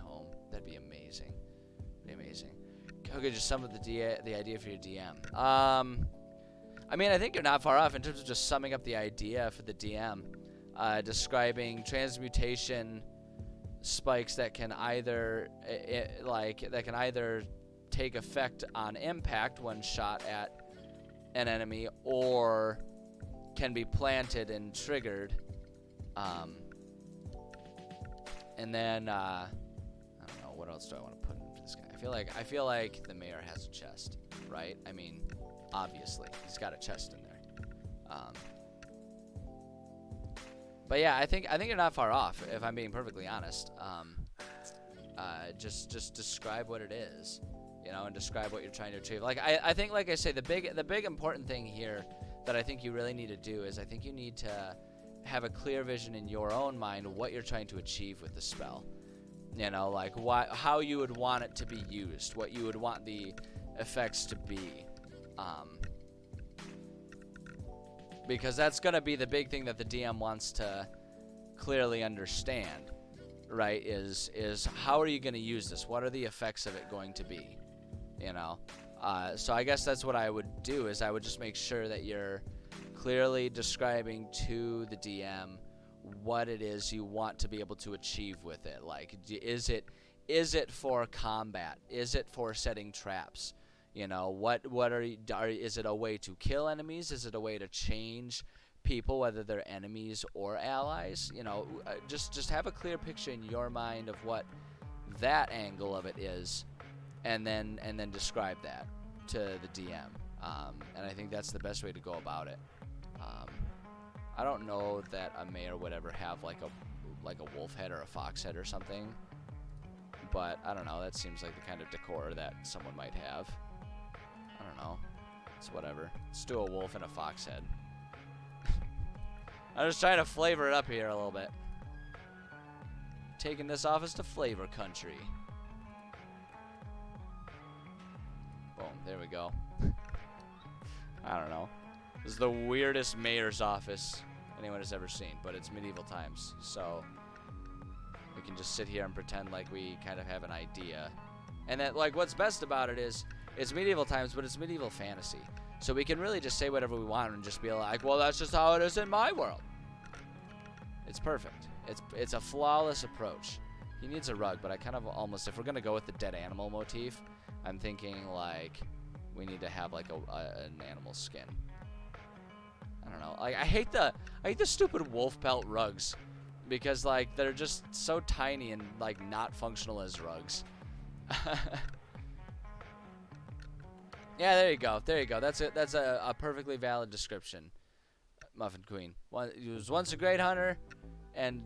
home. That'd be amazing. That'd be amazing. Okay, just sum up the idea for your DM. I mean, I think you're not far off in terms of just summing up the idea for the DM. Describing transmutation spikes that can either take effect on impact when shot at an enemy, or can be planted and triggered. And then I don't know, what else do I want to put in for this guy? I feel like the mayor has a chest, right? I mean, obviously he's got a chest in there. But yeah, I think you're not far off, if I'm being perfectly honest. Just describe what it is, you know, and describe what you're trying to achieve. Like I think, like I say, the big important thing here that I think you really need to do is I think you need to have a clear vision in your own mind of what you're trying to achieve with the spell. You know, like how you would want it to be used, what you would want the effects to be. Because that's going to be the big thing that the DM wants to clearly understand, right? Is how are you going to use this? What are the effects of it going to be? You know? So I guess that's what I would do, is I would just make sure that you're clearly describing to the DM what it is you want to be able to achieve with it. Like, is it for combat? Is it for setting traps? You know, is it a way to kill enemies? Is it a way to change people, whether they're enemies or allies? You know, just have a clear picture in your mind of what that angle of it is, and then describe that to the DM. And I think that's the best way to go about it. I don't know that a mayor would ever have like a wolf head or a fox head or something, but I don't know. That seems like the kind of decor that someone might have. I don't know. It's whatever. Let's do a wolf and a fox head. I'm just trying to flavor it up here a little bit. Taking this office to flavor country. Boom, there we go. I don't know. This is the weirdest mayor's office anyone has ever seen, but it's medieval times, so we can just sit here and pretend like we kind of have an idea. And that, like, what's best about it is it's medieval times, but it's medieval fantasy. So we can really just say whatever we want and just be like, well, that's just how it is in my world. It's perfect. It's a flawless approach. He needs a rug, but I kind of almost, if we're going to go with the dead animal motif, I'm thinking, like, we need to have, like, an animal skin. I don't know. Like, I hate the stupid wolf pelt rugs because, like, they're just so tiny and, like, not functional as rugs. Yeah, there you go. There you go. That's a perfectly valid description. Muffin Queen. He was once a great hunter, and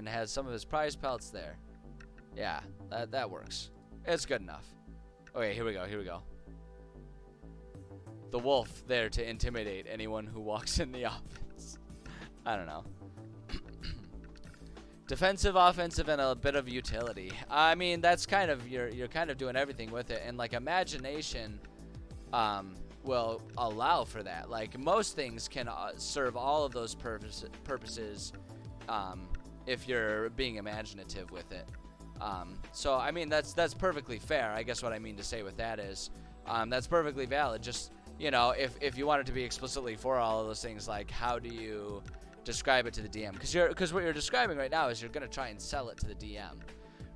has some of his prize pelts there. Yeah, that works. It's good enough. Okay, here we go. Here we go. The wolf there to intimidate anyone who walks in the office. I don't know. Defensive, offensive, and a bit of utility. I mean, that's kind of you're kind of doing everything with it, and like imagination will allow for that. Like most things can serve all of those purposes if you're being imaginative with it. So I mean that's perfectly fair. I guess what I mean to say with that is that's perfectly valid. Just, you know, if you want it to be explicitly for all of those things, like how do you describe it to the DM? Because what you're describing right now is you're going to try and sell it to the DM,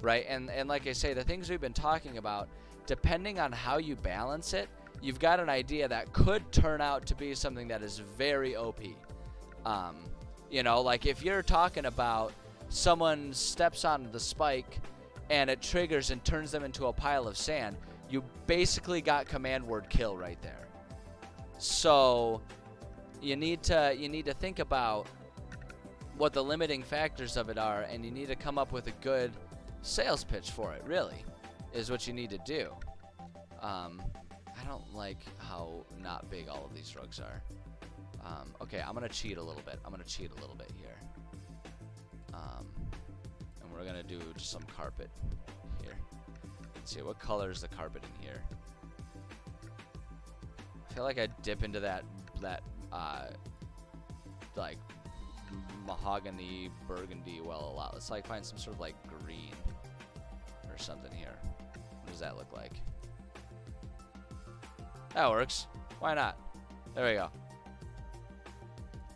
right? And like I say, the things we've been talking about, depending on how you balance it, you've got an idea that could turn out to be something that is very OP. You know, like if you're talking about someone steps on the spike and it triggers and turns them into a pile of sand, you basically got command word kill right there. So you need to think about what the limiting factors of it are, and you need to come up with a good sales pitch for it, really, is what you need to do. I don't like how not big all of these rugs are. Okay, I'm going to cheat a little bit. Here. And we're going to do just some carpet here. Let's see, what color is the carpet in here? I feel like I dip into that like mahogany burgundy well a lot. Let's like find some sort of like green or something here. What does that look like? That works. Why not? There we go.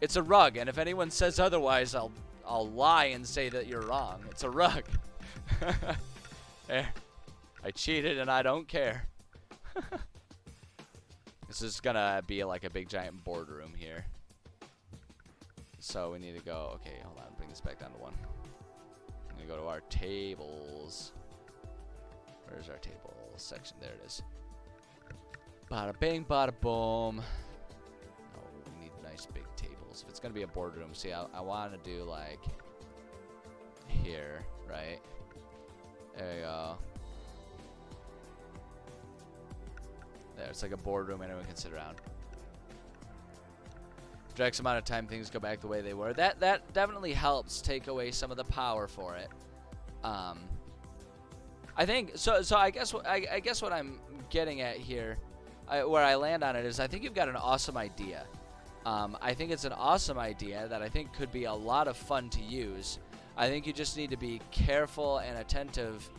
It's a rug, and if anyone says otherwise, I'll lie and say that you're wrong. It's a rug. There. I cheated and I don't care. This is gonna be like a big giant boardroom here. So we need to go, okay, hold on, bring this back down to one. I'm gonna go to our tables. Where's our table section? There it is. Bada bing, bada boom. No, we need nice big tables. If it's gonna be a boardroom, see, I want to do like here, right? There you go. There, it's like a boardroom anyone can sit around. For X amount of time, things go back the way they were. That definitely helps take away some of the power for it. I think so. I guess what I'm getting at here, where I land on it, is I think you've got an awesome idea. I think it's an awesome idea that I think could be a lot of fun to use. I think you just need to be careful and attentive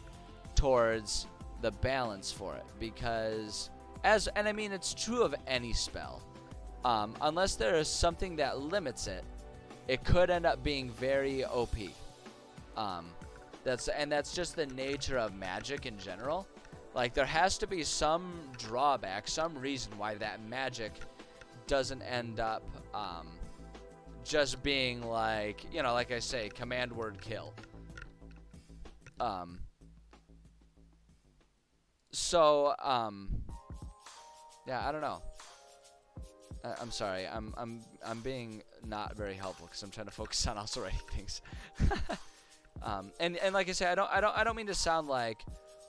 towards the balance for it, because and I mean it's true of any spell. Unless there is something that limits it, it could end up being very OP. That's just the nature of magic in general. Like there has to be some drawback, some reason why that magic doesn't end up just being like, you know, like I say, command word kill. Yeah, I don't know. I'm sorry. I'm being not very helpful because I'm trying to focus on also writing things. And like I said, I don't mean to sound like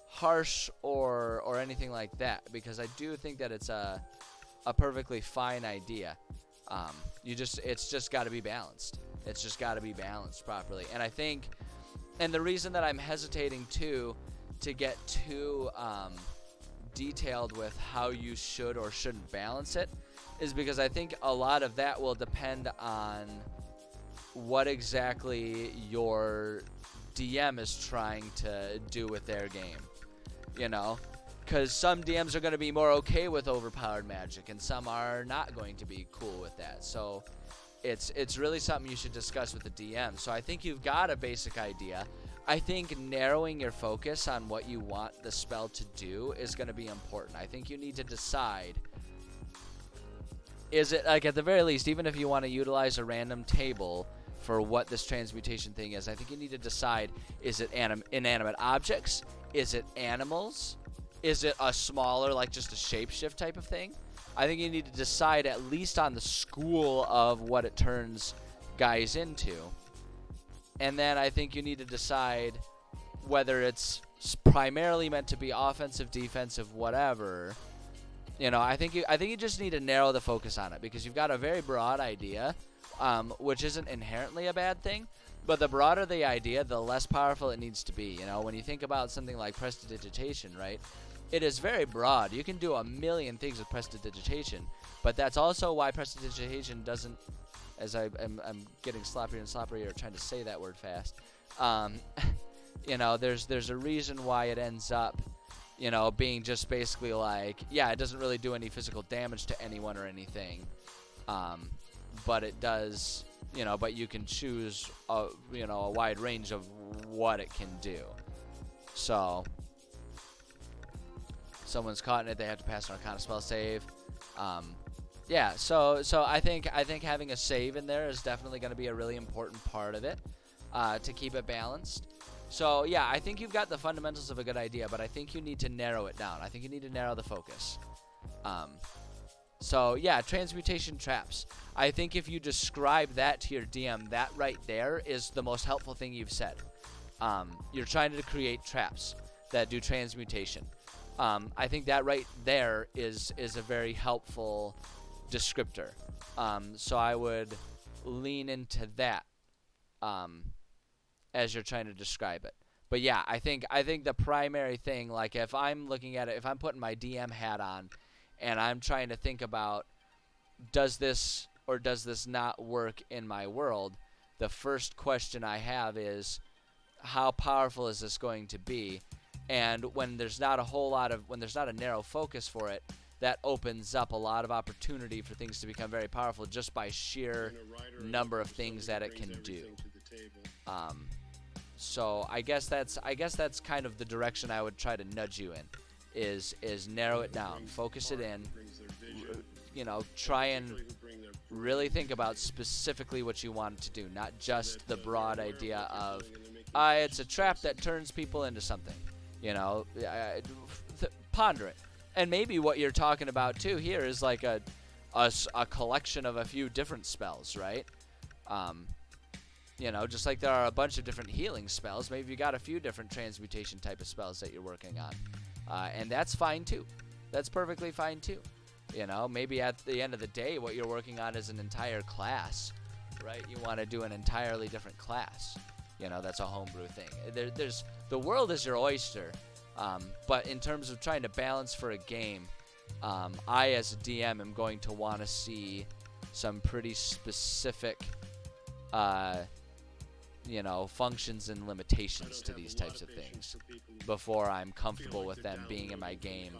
harsh or anything like that, because I do think that it's a perfectly fine idea. It's just got to be balanced. It's just got to be balanced properly. And I think, and the reason that I'm hesitating too to get too detailed with how you should or shouldn't balance it is because I think a lot of that will depend on what exactly your DM is trying to do with their game. You know, because some DMs are going to be more okay with overpowered magic, and some are not going to be cool with that. So it's really something you should discuss with the DM. So I think you've got a basic idea. I think narrowing your focus on what you want the spell to do is going to be important. I think you need to decide, is it, like, at the very least, even if you want to utilize a random table for what this transmutation thing is, I think you need to decide, is it inanimate objects? Is it animals? Is it a smaller, like just a shapeshift type of thing? I think you need to decide at least on the school of what it turns guys into. And then I think you need to decide whether it's primarily meant to be offensive, defensive, whatever. You know, I think you just need to narrow the focus on it, because you've got a very broad idea, which isn't inherently a bad thing. But the broader the idea, the less powerful it needs to be. You know, when you think about something like prestidigitation, right? It is very broad. You can do a million things with prestidigitation, but that's also why prestidigitation doesn't, as I'm getting sloppier and sloppier trying to say that word fast. You know, there's a reason why it ends up, you know, being just basically like, yeah, it doesn't really do any physical damage to anyone or anything, but it does. You know, but you can choose a wide range of what it can do. So, someone's caught in it, they have to pass an Arcana spell save. Yeah, so I think having a save in there is definitely going to be a really important part of it, to keep it balanced. So yeah, I think you've got the fundamentals of a good idea, but I think you need to narrow it down. I think you need to narrow the focus. So yeah, transmutation traps. I think if you describe that to your DM, that right there is the most helpful thing you've said. You're trying to create traps that do transmutation. I think that right there is a very helpful descriptor. So I would lean into that as you're trying to describe it. But yeah, I think the primary thing, like if I'm looking at it, if I'm putting my DM hat on and I'm trying to think about, does this or does this not work in my world, the first question I have is, how powerful is this going to be? And when there's not a narrow focus for it, that opens up a lot of opportunity for things to become very powerful just by sheer number of things that it can do. So I guess that's kind of the direction I would try to nudge you in, is narrow it down, focus it in, try and really think about specifically what you want it to do, not just the broad idea of, it's a trap that turns people into something. Ponder it. And maybe what you're talking about too here is like a collection of a few different spells, right? Just like there are a bunch of different healing spells, maybe you got a few different transmutation type of spells that you're working on. And that's fine too. That's perfectly fine too. Maybe at the end of the day, what you're working on is an entire class, right? You want to do an entirely different class. That's a homebrew thing. The world is your oyster. But in terms of trying to balance for a game, I as a DM am going to want to see some pretty specific, functions and limitations to these types of things before I'm comfortable with them being in my game.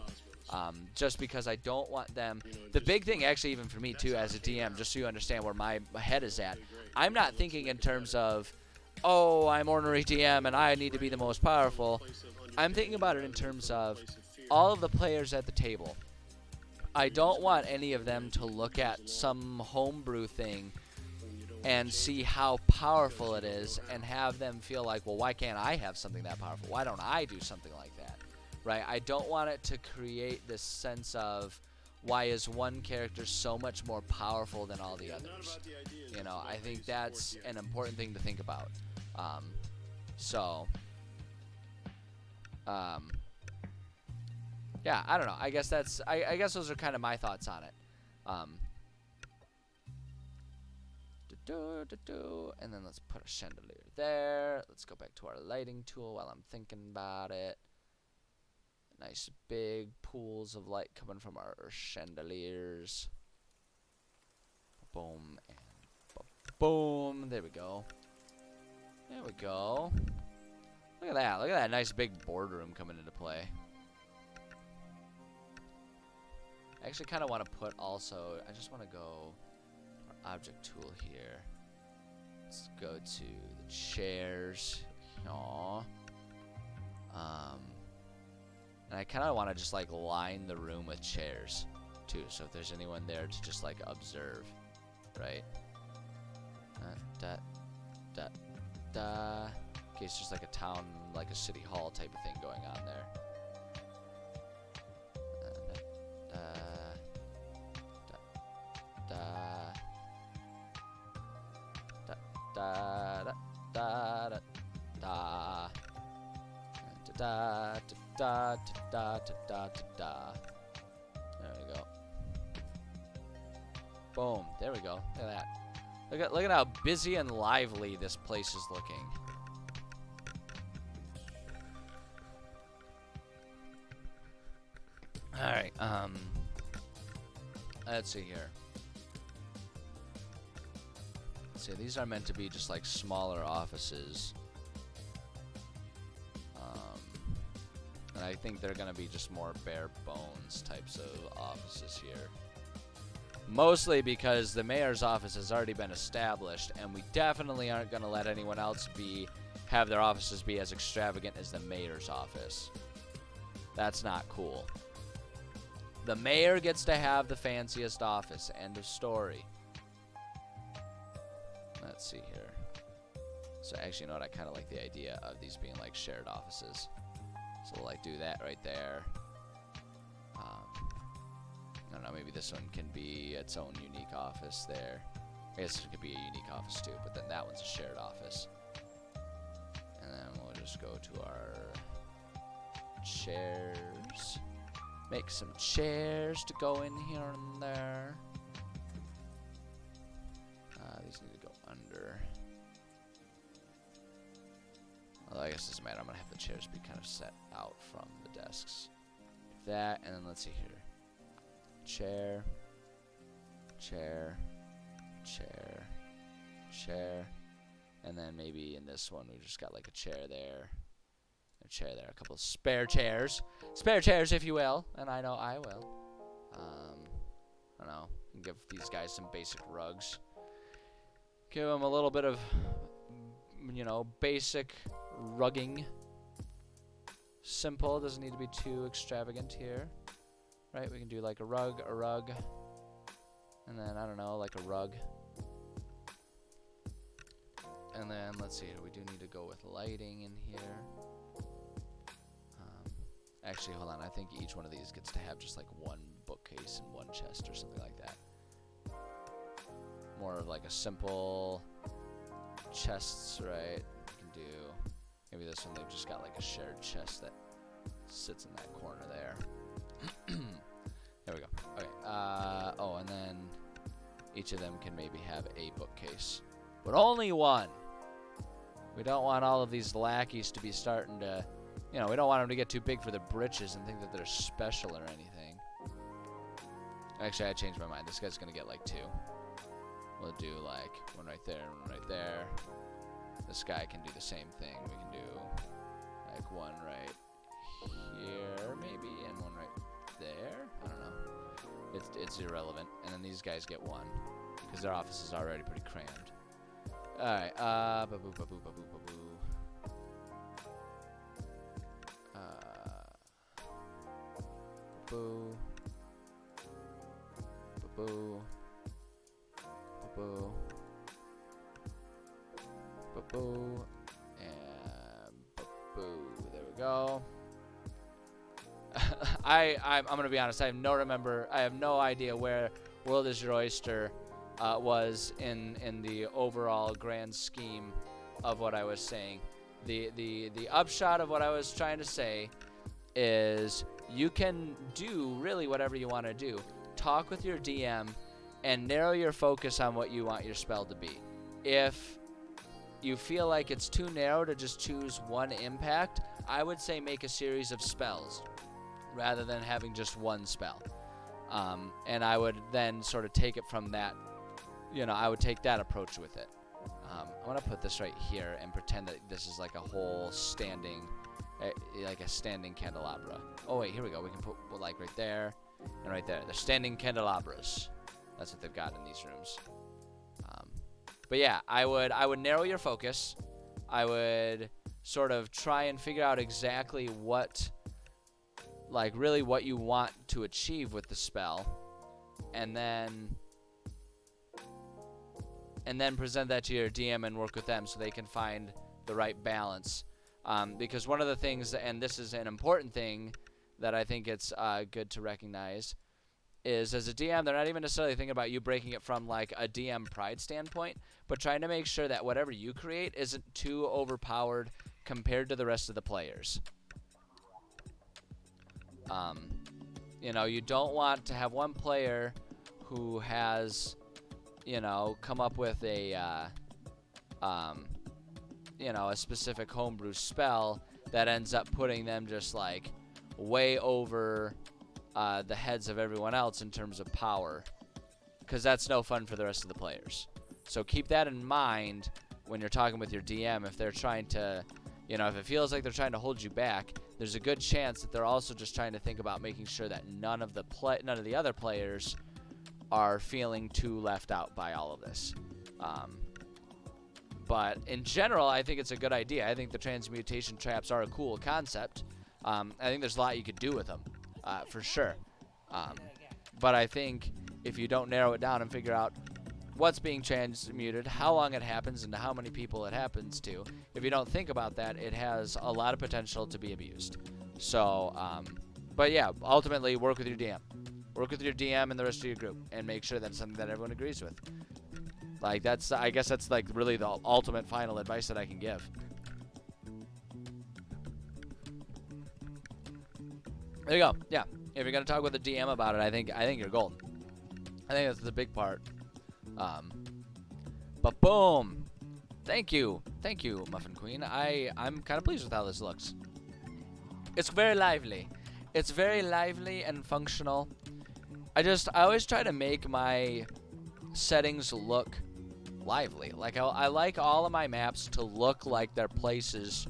Just because I don't want them. The big thing, actually, even for me too, as a DM, just so you understand where my head is at, I'm not thinking in terms of, oh, I'm ornery DM and I need to be the most powerful. I'm thinking about it in terms of all of the players at the table. I don't want any of them to look at some homebrew thing and see how powerful it is and have them feel like, well, why can't I have something that powerful? Why don't I do something like that? Right? I don't want it to create this sense of, why is one character so much more powerful than all the others? I think that's an important thing to think about. So, yeah, I don't know. I guess that's, I guess those are kind of my thoughts on it. And then let's put a chandelier there. Let's go back to our lighting tool while I'm thinking about it. Nice big pools of light coming from our chandeliers. Boom and boom. There we go. There we go. Look at that. Look at that nice big boardroom coming into play. I actually kind of want to put also, I just want to go our object tool here. Let's go to the chairs. Aww. And I kind of want to just like line the room with chairs too. So if there's anyone there to just like observe, right? Okay, it's just like a town, like a city hall type of thing going on there. There we go. Boom. There we go. Look at that. Look at how busy and lively this place is looking. All right. Let's see here. So these are meant to be just like smaller offices. And I think they're going to be just more bare bones types of offices here. Mostly because the mayor's office has already been established, and we definitely aren't going to let anyone else have their offices be as extravagant as the mayor's office. That's not cool. The mayor gets to have the fanciest office. End of story. Let's see here. So actually, you know what? I kind of like the idea of these being like shared offices. So we'll like do that right there. I don't know, maybe this one can be its own unique office there. I guess it could be a unique office too, but then that one's a shared office. And then we'll just go to our chairs. Make some chairs to go in here and there. These need to go under. Well, I guess it doesn't matter. I'm going to have the chairs be kind of set out from the desks. That, and then let's see here. Chair, chair, chair, chair. And then maybe in this one we just got like a chair there. A chair there. A couple of spare chairs. Spare chairs, if you will. And I know I will. I don't know. Give these guys some basic rugs. Give them a little bit of, you know, basic rugging. Simple, doesn't need to be too extravagant here. Right, we can do like a rug, and then, I don't know, like a rug. And then, let's see here, we do need to go with lighting in here. Actually, hold on, I think each one of these gets to have just like one bookcase and one chest or something like that. More of like a simple chests, right? We can do, maybe this one they've just got like a shared chest that sits in that corner there. There we go. Okay. Oh, and then each of them can maybe have a bookcase, but only one. We don't want all of these lackeys to be starting to, you know, we don't want them to get too big for their britches and think that they're special or anything. Actually, I changed my mind. This guy's gonna get like two. We'll do like one right there and one right there. This guy can do the same thing. We can do like one right here maybe and one right there. I don't know. It's irrelevant. And then these guys get one because their office is already pretty crammed. All right. Ba-boo, ba-boo, ba-boo, ba-boo. Ba-boo. Ba-boo. Ba-boo. Ba-boo. And ba-boo. There we go. I'm gonna be honest. I have no idea where World is Your Oyster was in the overall grand scheme of what I was saying. The upshot of what I was trying to say is you can do really whatever you want to do. Talk with your DM and narrow your focus on what you want your spell to be. If you feel like it's too narrow to just choose one impact, I would say make a series of spells rather than having just one spell. And I would then sort of take it from that, I would take that approach with it. I'm going to put this right here and pretend that this is like a whole standing, like a standing candelabra. Oh, wait, here we go. We can put like right there and right there. They're standing candelabras. That's what they've got in these rooms. But yeah, I would narrow your focus. I would sort of try and figure out exactly what you want to achieve with the spell, and then present that to your DM and work with them so they can find the right balance. Because one of the things, and this is an important thing that I think it's good to recognize, is as a DM, they're not even necessarily thinking about you breaking it from like a DM pride standpoint, but trying to make sure that whatever you create isn't too overpowered compared to the rest of the players. You don't want to have one player who has, come up with a specific homebrew spell that ends up putting them just like way over the heads of everyone else in terms of power, because that's no fun for the rest of the players. So keep that in mind when you're talking with your DM. If they're trying to, if it feels like they're trying to hold you back, there's a good chance that they're also just trying to think about making sure that none of the other players are feeling too left out by all of this. But in general, I think it's a good idea. I think the transmutation traps are a cool concept. I think there's a lot you could do with them, for sure. But I think if you don't narrow it down and figure out what's being transmuted, how long it happens, and how many people it happens to, if you don't think about that, it has a lot of potential to be abused. So, but yeah, ultimately work with your DM. Work with your DM and the rest of your group and make sure that's something that everyone agrees with. Like, I guess that's like really the ultimate final advice that I can give. There you go. Yeah. If you're gonna talk with a DM about it, I think you're golden. I think that's the big part. But boom. Thank you, Muffin Queen. I'm kind of pleased with how this looks. It's very lively. It's very lively and functional. I always try to make my settings look lively. Like I like all of my maps to look like they're places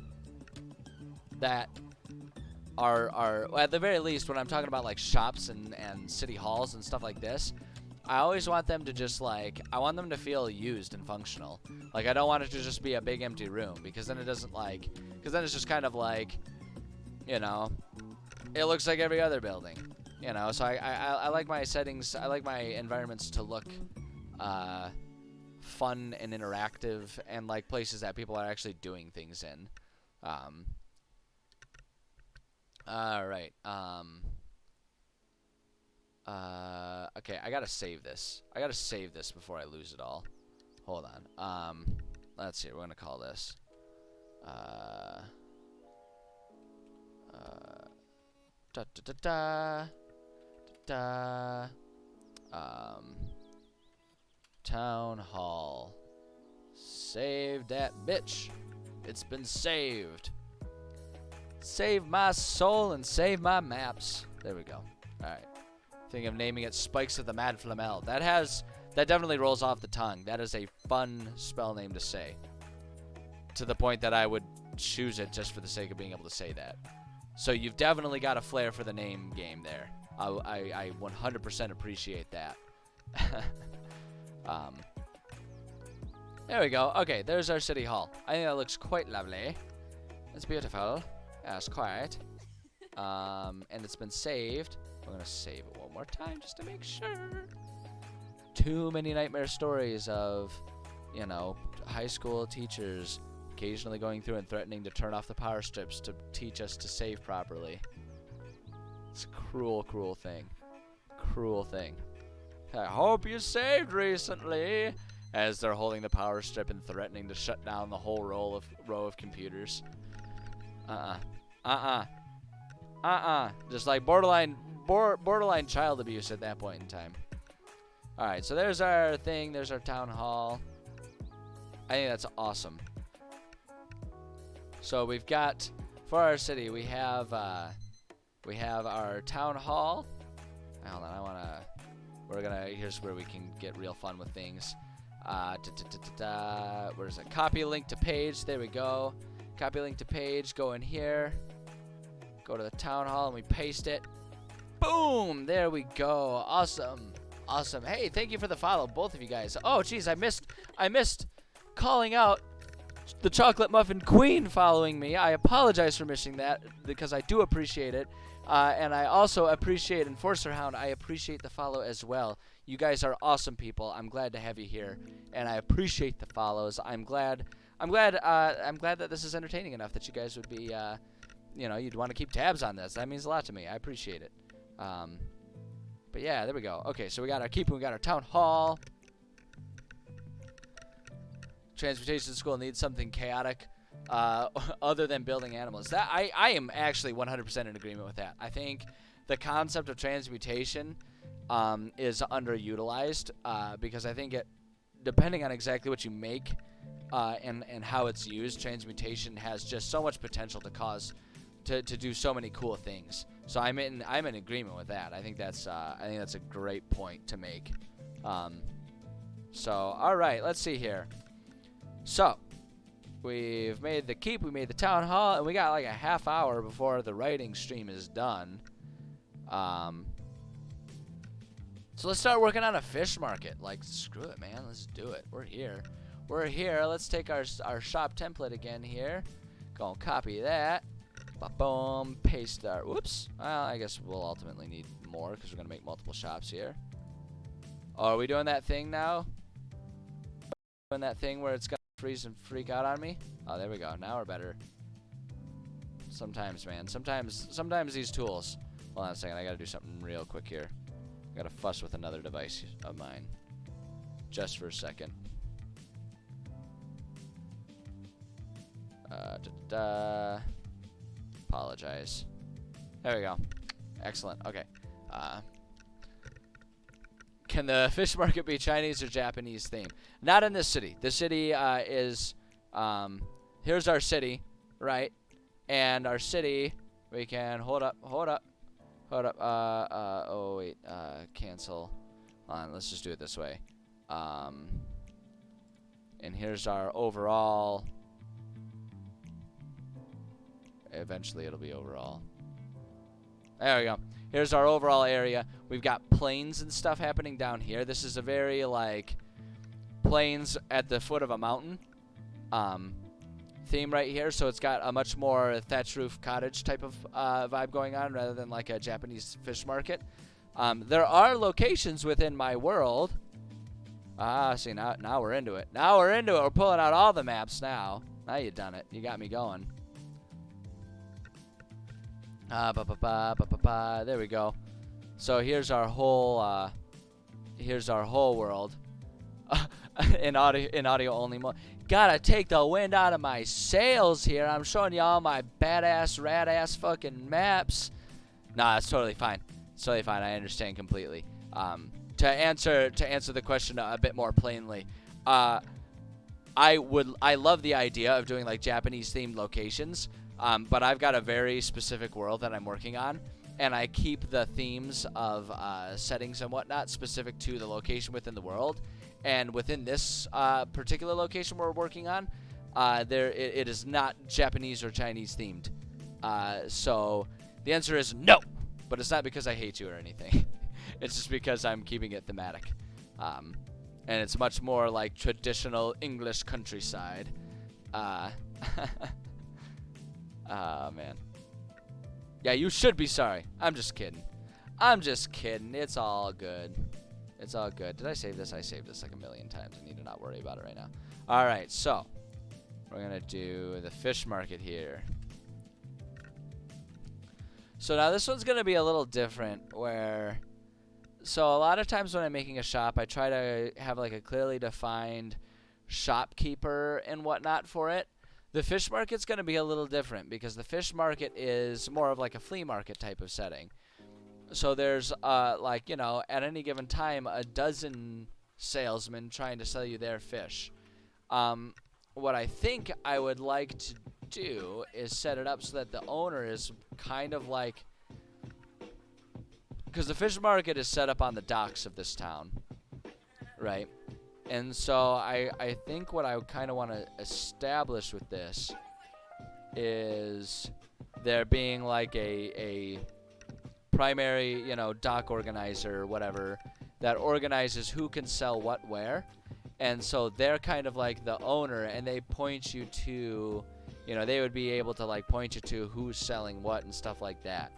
that are at the very least, when I'm talking about like shops and city halls and stuff like this, I always want them to just like, I want them to feel used and functional. Like, I don't want it to just be a big empty room, because then it doesn't like, because then it's just kind of like, it looks like every other building, so I like my settings, I like my environments to look fun and interactive and like places that people are actually doing things in. Alright, okay, I gotta save this. I gotta save this before I lose it all. Hold on. Let's see, we're gonna call this, Town Hall. Save that bitch. It's been saved. Save my soul and save my maps. There we go. Alright. Thinking of naming it Spikes of the Mad Flamel. That definitely rolls off the tongue. That is a fun spell name to say. To the point that I would choose it just for the sake of being able to say that. So you've definitely got a flair for the name game there. I 100% appreciate that. There we go. Okay, there's our city hall. I think that looks quite lovely. It's beautiful. Yes, quite. And it's been saved. I'm gonna save it one more time just to make sure. Too many nightmare stories of, high school teachers occasionally going through and threatening to turn off the power strips to teach us to save properly. It's a cruel, cruel thing. Cruel thing. I hope you saved recently. as they're holding the power strip and threatening to shut down the whole row of computers. Just like borderline child abuse at that point in time. All right, so there's our thing. There's our town hall. I think that's awesome. So we've got, for our city, we have our town hall. Hold on, here's where we can get real fun with things. Where's it? Copy link to page. There we go. Copy link to page. Go in here. Go to the town hall and we paste it. Boom! There we go. Awesome. Awesome. Hey, thank you for the follow, both of you guys. Oh, geez, I missed calling out the Chocolate Muffin Queen following me. I apologize for missing that because I do appreciate it. And I also appreciate Enforcer Hound. I appreciate the follow as well. You guys are awesome people. I'm glad to have you here, and I appreciate the follows. I'm glad that this is entertaining enough that you guys would be, you'd want to keep tabs on this. That means a lot to me. I appreciate it. But yeah, there we go. Okay, so we got our keep. We got our town hall. Transportation school needs something chaotic. Other than building animals. That I am actually 100% in agreement with that. I think the concept of transmutation is underutilized because I think it, depending on exactly what you make and how it's used, transmutation has just so much potential to do so many cool things. So I'm in agreement with that. I think that's a great point to make. So all right, let's see here. So we've made the keep, we made the town hall, and we got like a half hour before the writing stream is done. So let's start working on a fish market. Like, screw it, man. Let's do it. We're here. We're here. Let's take our shop template again here. Go and copy that. Boom. Paste our... Whoops. Well, I guess we'll ultimately need more because we're going to make multiple shops here. Oh, are we doing that thing now? Doing that thing where it's going to freeze and freak out on me? Oh, there we go. Now we're better. Sometimes, man. Sometimes these tools... Hold on a second. I got to do something real quick here. I got to fuss with another device of mine. Just for a second. Apologize. There we go. Excellent. Okay. Can the fish market be Chinese or Japanese theme? Not in this city. This city is... here's our city, right? And our city, we can... Hold up. Oh, wait. Cancel. Hold on, let's just do it this way. And here's our overall... Eventually it'll be overall. There we go. Here's our overall area. We've got plains and stuff happening down here. This is a very, like, plains at the foot of a mountain theme right here. So it's got a much more thatch roof cottage type of vibe going on rather than like a Japanese fish market. There are locations within my world. See, now we're into it. Now we're into it. We're pulling out all the maps now. Now you done it. You got me going. There we go. So here's our whole world in audio only mode. Gotta take the wind out of my sails here. I'm showing you all my badass, rad-ass fucking maps. Nah, it's totally fine. It's totally fine. I understand completely. To answer the question a bit more plainly, I love the idea of doing like Japanese themed locations. But I've got a very specific world that I'm working on, and I keep the themes of settings and whatnot specific to the location within the world. And within this particular location we're working on, it is not Japanese or Chinese themed. So the answer is no, but it's not because I hate you or anything. It's just because I'm keeping it thematic. And it's much more like traditional English countryside. Man. Yeah, you should be sorry. I'm just kidding. It's all good. It's all good. Did I save this? I saved this like a million times. I need to not worry about it right now. Alright, so we're going to do the fish market here. So now this one's going to be a little different where... So a lot of times when I'm making a shop, I try to have like a clearly defined shopkeeper and whatnot for it. The fish market's going to be a little different because the fish market is more of like a flea market type of setting. So there's like, you know, at any given time, a dozen salesmen trying to sell you their fish. What I think I would like to do is set it up so that the owner is kind of like, because the fish market is set up on the docks of this town, right? And so I think what I kind of want to establish with this is there being like a primary, you know, dock organizer or whatever that organizes who can sell what where. And so they're kind of like the owner, and they point you to, you know, they would be able to like point you to who's selling what and stuff like that.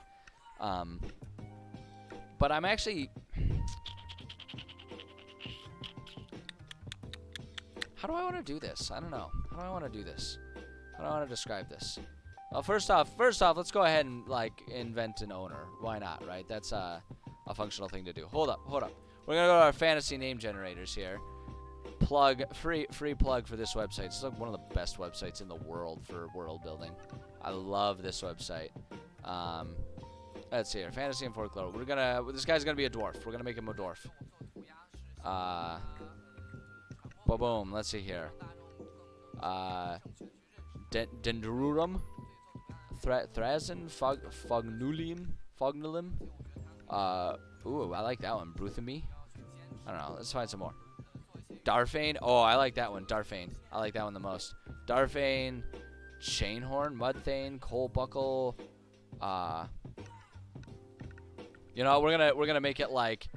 But I'm actually, how do I want to do this? I don't know. How do I want to do this? How do I want to describe this? Well, first off, let's go ahead and like invent an owner. Why not, right? That's a functional thing to do. Hold up. We're gonna go to our fantasy name generators here. Plug free plug for this website. It's like one of the best websites in the world for world building. I love this website. Let's see here. Fantasy and folklore. This guy's gonna be a dwarf. We're gonna make him a dwarf. Boom. Let's see here. Dendrurum. Thrazen. Fognulim. Ooh, I like that one. Bruthamy. I don't know. Let's find some more. Darfane. Oh, I like that one. Darfane. I like that one the most. Darfane. Chainhorn. Mudthane. Coalbuckle. You know, we're gonna make it like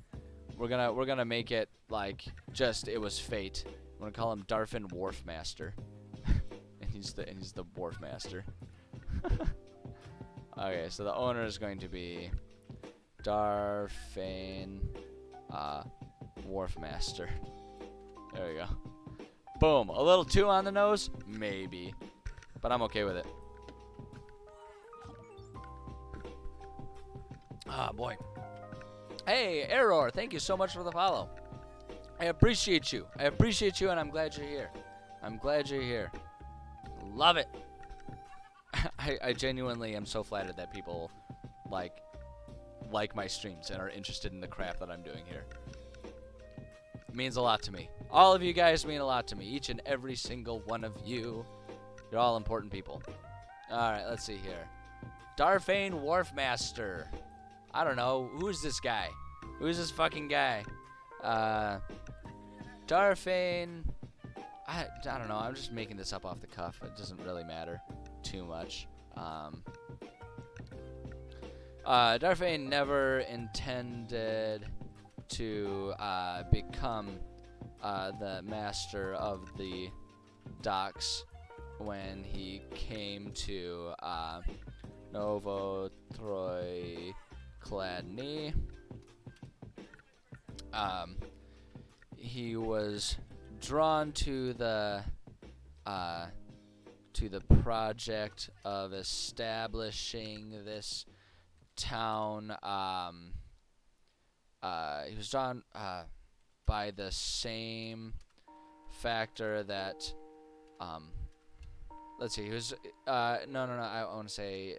we're gonna make it like just it was fate. We're gonna call him Darfin Wharfmaster. and he's the Wharfmaster. Okay, so the owner is going to be Darfane Wharfmaster. There we go. Boom. A little too on the nose? Maybe. But I'm okay with it. Ah, boy. Hey, Error, thank you so much for the follow. I appreciate you. And I'm glad you're here. Love it. I genuinely am so flattered that people like my streams and are interested in the crap that I'm doing here. It means a lot to me. All of you guys mean a lot to me. Each and every single one of you. You're all important people. Alright, let's see here. Darfane Wharfmaster. I don't know. Who's this guy? Who's this fucking guy? Darfane. I don't know. I'm just making this up off the cuff. It doesn't really matter too much. Darfane never intended to become the master of the docks when he came to Novotroi Kladny. He was drawn to the project of establishing this town. He was drawn by the same factor that let's see, he was no, I want to say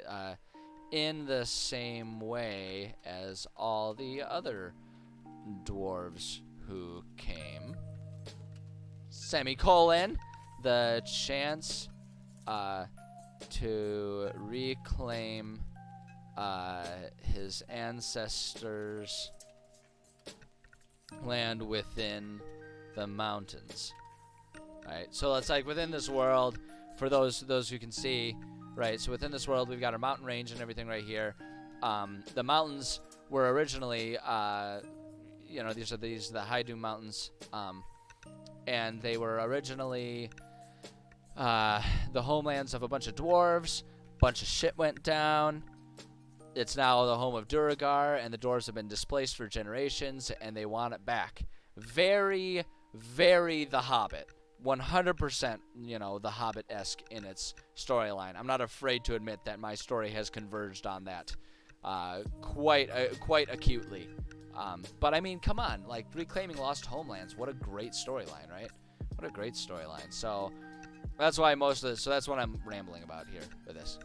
in the same way as all the other dwarves who came. Semicolon. The chance to reclaim his ancestors' land within the mountains. Right, so it's like within this world, for those who can see, right, so within this world we've got our mountain range and everything right here. The mountains were originally you know, these are the High Doom Mountains, and they were originally the homelands of a bunch of dwarves. Bunch of shit went down. It's now the home of Duragar, and the dwarves have been displaced for generations, and they want it back. Very, very The Hobbit. 100%, you know, The Hobbit-esque in its storyline. I'm not afraid to admit that my story has converged on that quite acutely. But I mean, come on, like reclaiming lost homelands. What a great storyline, right? What a great storyline. So that's why most of this. So that's what I'm rambling about here with this.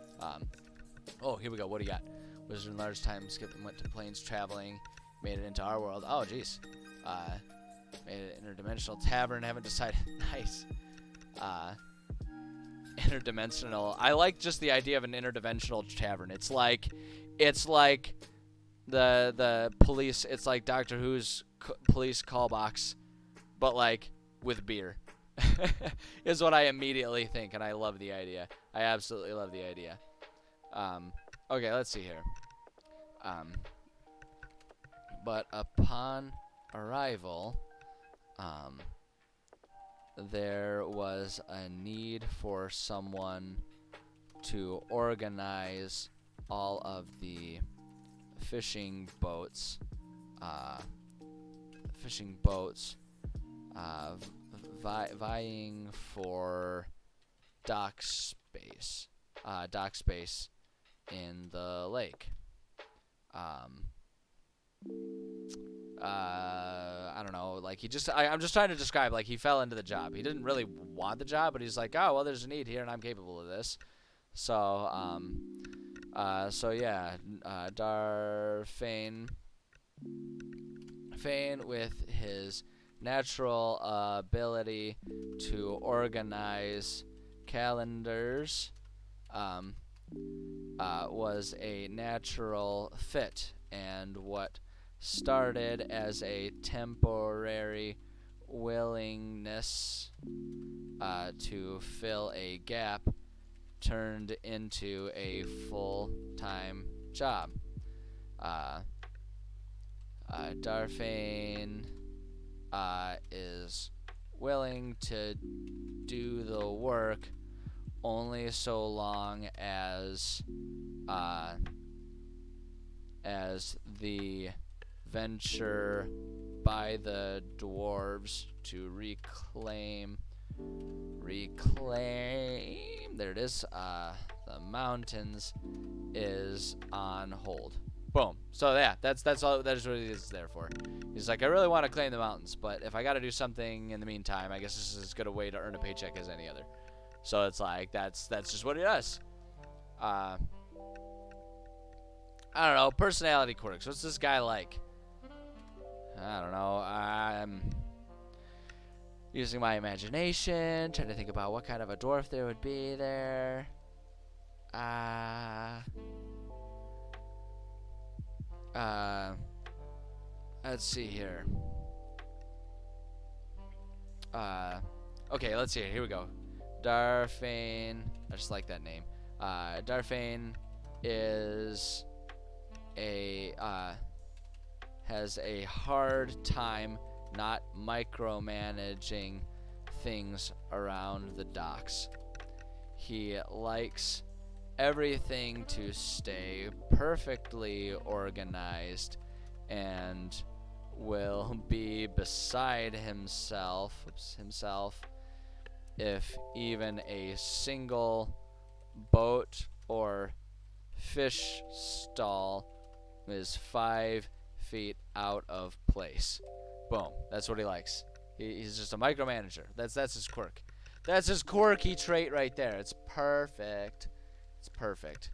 Oh, here we go. What do you got? Wizard in large time skip went to planes traveling, made it into our world. Oh, jeez. Made it interdimensional tavern. Haven't decided. Nice. Interdimensional. I like just the idea of an interdimensional tavern. It's like the police. It's like Doctor Who's police call box, but like with beer. Is what I immediately think, and I love the idea. I absolutely love the idea. Okay, let's see here. But upon arrival, there was a need for someone to organize all of the fishing boats, vying for dock space in the lake. I don't know, like I'm just trying to describe, like, he fell into the job. He didn't really want the job, but he's like, oh, well, there's a need here and I'm capable of this. So, yeah, Darfane with his natural ability to organize calendars, was a natural fit, and what started as a temporary willingness to fill a gap turned into a full-time job. Darfane is willing to do the work only so long as the venture by the dwarves to reclaim there it is, the mountains is on hold. Boom. So yeah, that's all. That is what he is there for. He's like, I really want to claim the mountains, but if I got to do something in the meantime, I guess this is as good a way to earn a paycheck as any other. So it's like that's just what he does. I don't know, personality quirks. What's this guy like? I don't know. I'm using my imagination, trying to think about what kind of a dwarf there would be there. Let's see here. Okay, let's see. Here we go. Darfane. I just like that name. Darfane is has a hard time not micromanaging things around the docks. He likes everything to stay perfectly organized and will be beside himself if even a single boat or fish stall is 5 feet out of place. Boom. That's what he likes. He's just a micromanager. That's his quirk. That's his quirky trait right there. It's perfect. It's perfect.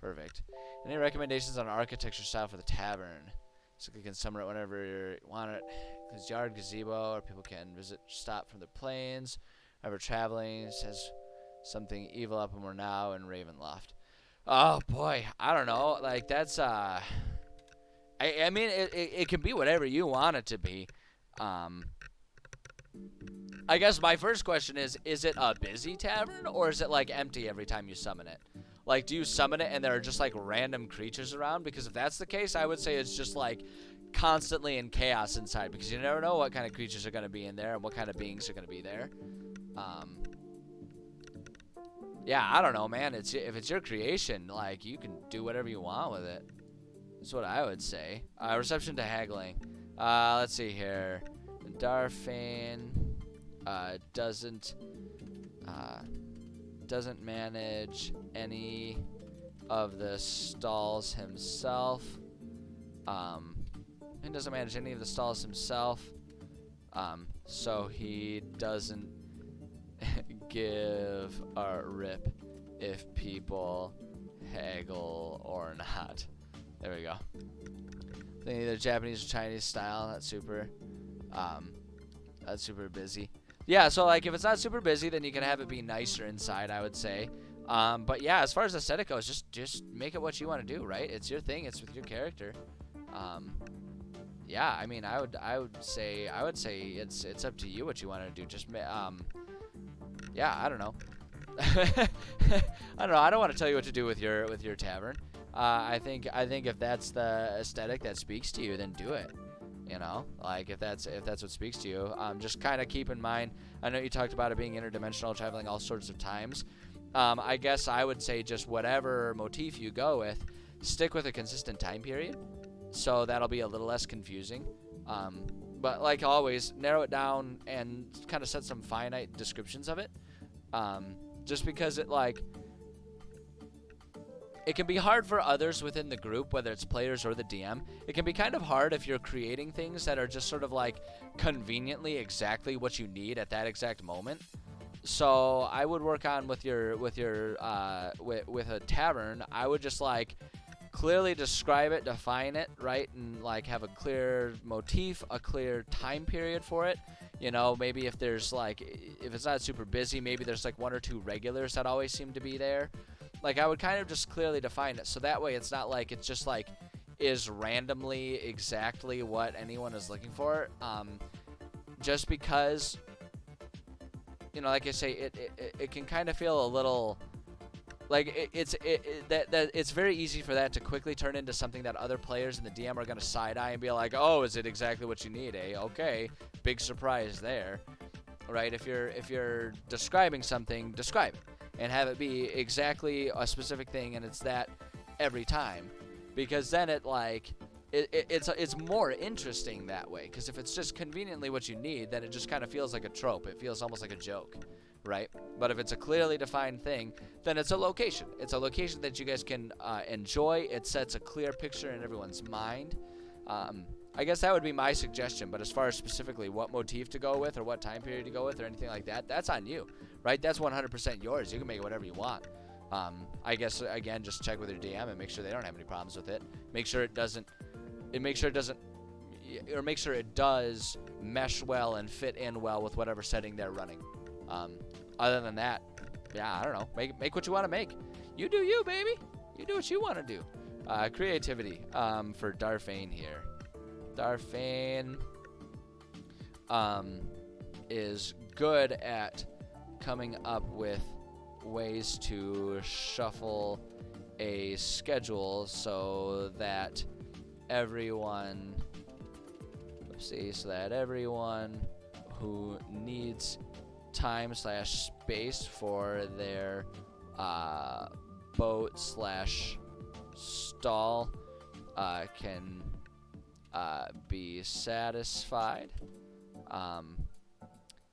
Perfect. Any recommendations on architecture style for the tavern? So you can summon it whenever you want it. Includes yard, gazebo, or people can visit, stop from their planes. Whenever traveling, it says something evil up and we're now in Ravenloft. Oh boy, I don't know. Like that's I mean it can be whatever you want it to be. I guess my first question is it a busy tavern or is it like empty every time you summon it? Like, do you summon it and there are just like random creatures around? Because if that's the case, I would say it's just like constantly in chaos inside, because you never know what kind of creatures are going to be in there and what kind of beings are going to be there. Yeah, I don't know, man. If it's your creation, like, you can do whatever you want with it. That's what I would say. Reception to haggling. Let's see here. Darfane doesn't manage any of the stalls himself. He doesn't manage any of the stalls himself, so he doesn't give a rip if people haggle or not. There we go. Then either Japanese or Chinese style. That's super busy. Yeah, so like if it's not super busy, then you can have it be nicer inside, I would say. But yeah, as far as aesthetic goes, just make it what you want to do, right? It's your thing. It's with your character. Yeah, I mean, I would say it's up to you what you want to do. Just yeah, I don't know. I don't know. I don't want to tell you what to do with your tavern. I think if that's the aesthetic that speaks to you, then do it. You know, like if that's what speaks to you. Just kind of keep in mind. I know you talked about it being interdimensional, traveling all sorts of times. I guess I would say just whatever motif you go with, stick with a consistent time period. So that'll be a little less confusing. But like always, narrow it down and kind of set some finite descriptions of it. Just because it can be hard for others within the group, whether it's players or the DM. It can be kind of hard if you're creating things that are just sort of like conveniently exactly what you need at that exact moment. So I would work on with a tavern. I would just like clearly describe it, define it, right, and like have a clear motif, a clear time period for it. You know, maybe if there's like, if it's not super busy, maybe there's like 1 or 2 regulars that always seem to be there. Like I would kind of just clearly define it, so that way it's not like it's just like is randomly exactly what anyone is looking for. Just because, you know, like I say, it can kind of feel a little like it's very easy for that to quickly turn into something that other players and the DM are gonna side eye and be like, oh, is it exactly what you need? Okay, big surprise there, right? If you're describing something, describe it and have it be exactly a specific thing, and it's that every time, because then it's more interesting that way. Because if it's just conveniently what you need, then it just kind of feels like a trope. It feels almost like a joke, right? But if it's a clearly defined thing, then it's a location. It's a location that you guys can enjoy. It sets a clear picture in everyone's mind. I guess that would be my suggestion, but as far as specifically what motif to go with or what time period to go with or anything like that, that's on you, right? That's 100% yours. You can make it whatever you want. I guess, again, just check with your DM and make sure they don't have any problems with it. Make sure it does mesh well and fit in well with whatever setting they're running. Other than that, yeah, I don't know. Make what you want to make. You do you, baby. You do what you want to do. Creativity for Darfane here. Darfane is good at coming up with ways to shuffle a schedule so that everyone who needs time/space for their boat/stall can be satisfied.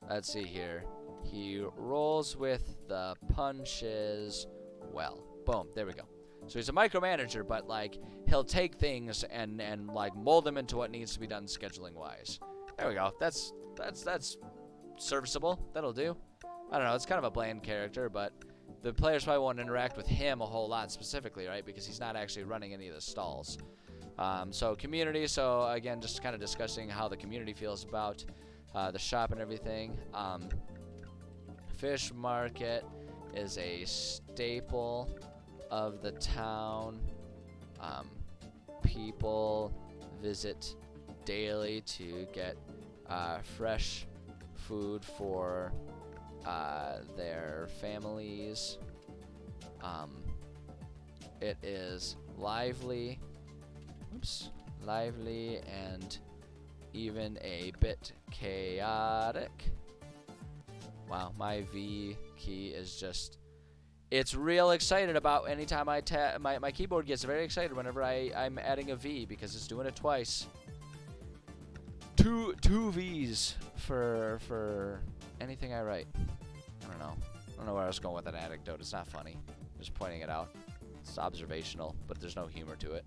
Let's see here. He rolls with the punches well. Boom, there we go. So he's a micromanager, but like he'll take things and like mold them into what needs to be done scheduling wise. There we go. That's serviceable. That'll do. I don't know. It's kind of a bland character, but the players probably won't interact with him a whole lot specifically, right? Because he's not actually running any of the stalls. So community. So again, just kind of discussing how the community feels about the shop and everything. Fish market is a staple of the town. People visit daily to get fresh food for their families. It is lively and even a bit chaotic. Wow, my V key is just, it's real excited about anytime I tap, my keyboard gets very excited whenever I'm adding a V because it's doing it twice. Two V's for anything I write. I don't know where I was going with that anecdote. It's not funny. Just pointing it out. It's observational, but there's no humor to it.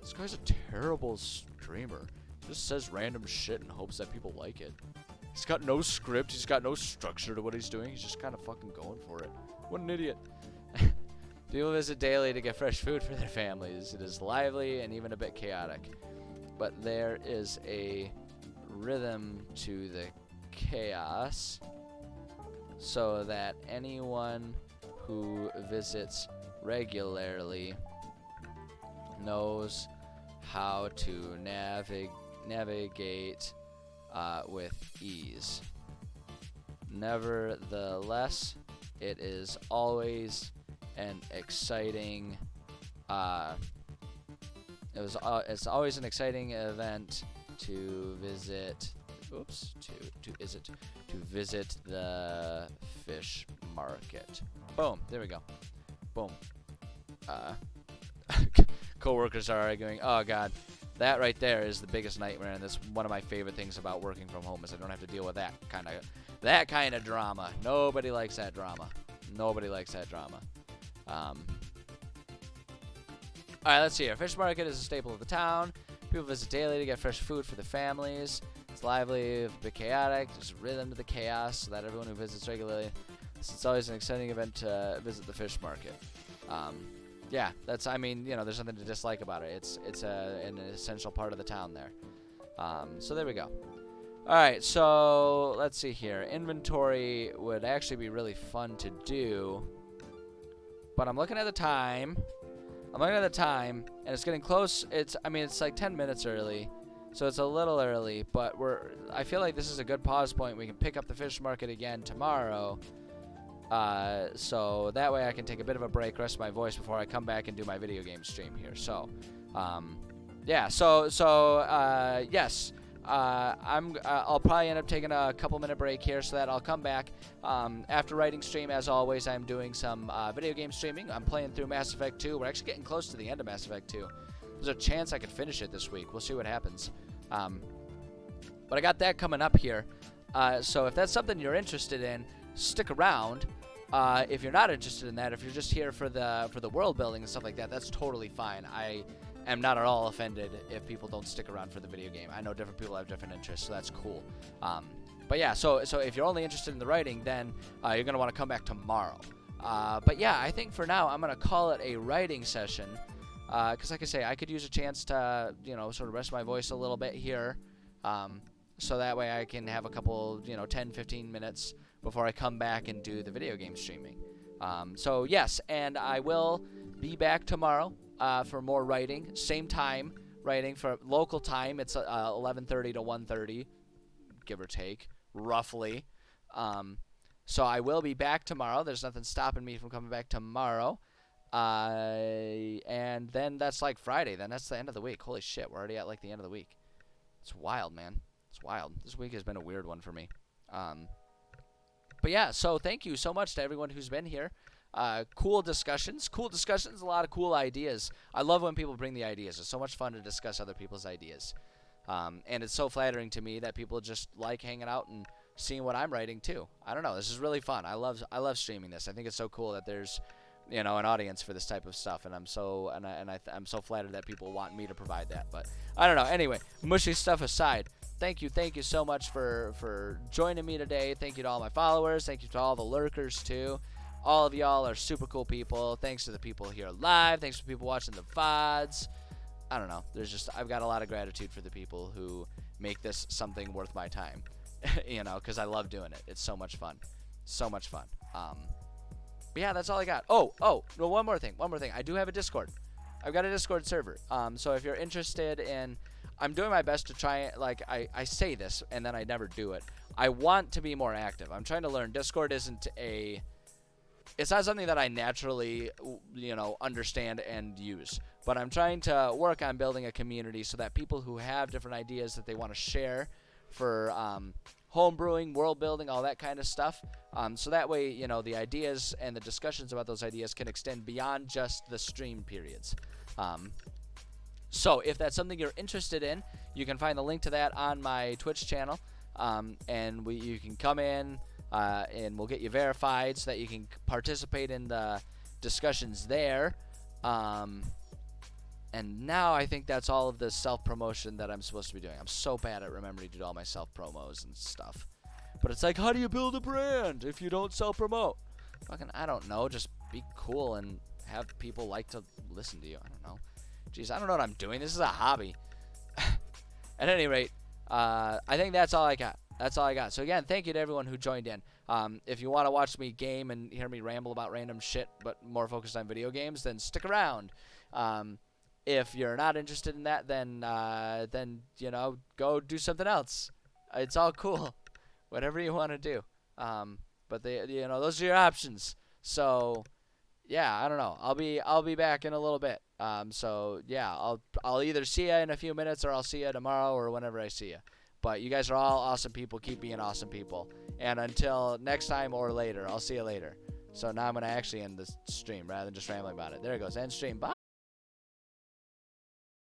This guy's a terrible streamer. Just says random shit and hopes that people like it. He's got no script. He's got no structure to what he's doing. He's just kind of fucking going for it. What an idiot. People visit daily to get fresh food for their families. It is lively and even a bit chaotic. But there is a rhythm to the chaos so that anyone who visits regularly knows how to navigate with ease. Nevertheless, it is always an exciting it's always an exciting event to visit to visit the fish market. Boom, there we go. Boom. Coworkers are arguing. Oh god, that right there is the biggest nightmare, and that's one of my favorite things about working from home is I don't have to deal with that kind of drama. Nobody likes that drama. Nobody likes that drama. Alright, let's see here. Fish market is a staple of the town. People visit daily to get fresh food for their families. It's lively, a bit chaotic. There's a rhythm to the chaos so that everyone who visits regularly. It's always an exciting event to visit the fish market. Yeah, I mean, there's nothing to dislike about it. It's an essential part of the town there. So there we go. Alright, so let's see here. Inventory would actually be really fun to do. But I'm looking at the time. And it's getting close. It's like 10 minutes early. So it's a little early, but I feel like this is a good pause point. We can pick up the fish market again tomorrow. So that way I can take a bit of a break, rest my voice before I come back and do my video game stream here. So, yeah. Yes. I'll probably end up taking a couple-minute break here so that I'll come back after writing stream. As always, I'm doing some video game streaming. I'm playing through Mass Effect 2. We're actually getting close to the end of Mass Effect 2. There's a chance I could finish it this week. We'll see what happens. But I got that coming up here. So if that's something you're interested in, stick around. If you're not interested in that, if you're just here for the world building and stuff like that, that's totally fine. I am not at all offended if people don't stick around for the video game. I know different people have different interests, so that's cool. But yeah, so if you're only interested in the writing, then you're going to want to come back tomorrow. But yeah, I think for now I'm going to call it a writing session. Because like I say, I could use a chance to, sort of rest my voice a little bit here. So that way I can have a couple, 10, 15 minutes before I come back and do the video game streaming. So yes, and I will be back tomorrow for more writing. Same time, writing for local time. It's 11:30 to 1:30, give or take, roughly. So I will be back tomorrow. There's nothing stopping me from coming back tomorrow. And then that's like Friday. Then that's the end of the week. Holy shit, we're already at like the end of the week. It's wild, man. It's wild. This week has been a weird one for me. But yeah, so thank you so much to everyone who's been here. Cool discussions, a lot of cool ideas. I love when people bring the ideas. It's so much fun to discuss other people's ideas. And it's so flattering to me that people just like hanging out and seeing what I'm writing too. I don't know. This is really fun. I love streaming this. I think it's so cool that there's an audience for this type of stuff, and I'm so flattered that people want me to provide that. But I don't know. Anyway, mushy stuff aside, thank you so much for joining me today. Thank you to all my followers. Thank you to all the lurkers too. All of y'all are super cool people. Thanks to the people here live. Thanks to people watching the VODs. I don't know. I've got a lot of gratitude for the people who make this something worth my time. Because I love doing it. It's so much fun. So much fun. But yeah, that's all I got. Oh, no, one more thing. I do have a Discord. I've got a Discord server. So if you're interested in, I'm doing my best to try, I say this and then I never do it. I want to be more active. I'm trying to learn. Discord it's not something that I naturally, understand and use. But I'm trying to work on building a community so that people who have different ideas that they want to share for home brewing, world building, all that kind of stuff. So that way, the ideas and the discussions about those ideas can extend beyond just the stream periods. So if that's something you're interested in, you can find the link to that on my Twitch channel. And you can come in and we'll get you verified so that you can participate in the discussions there. And now I think that's all of the self-promotion that I'm supposed to be doing. I'm so bad at remembering to do all my self-promos and stuff. But it's like, how do you build a brand if you don't self-promote? Fucking, I don't know. Just be cool and have people like to listen to you. I don't know. Jeez, I don't know what I'm doing. This is a hobby. At any rate, I think that's all I got. That's all I got. So again, thank you to everyone who joined in. If you want to watch me game and hear me ramble about random shit, but more focused on video games, then stick around. If you're not interested in that, then you know, go do something else. It's all cool, whatever you want to do. But you know, those are your options. So yeah, I don't know. I'll be back in a little bit. So yeah, I'll either see you in a few minutes or I'll see you tomorrow or whenever I see you. But you guys are all awesome people. Keep being awesome people. And until next time or later, I'll see you later. So now I'm going to actually end the stream rather than just rambling about it. There it goes. End stream. Bye.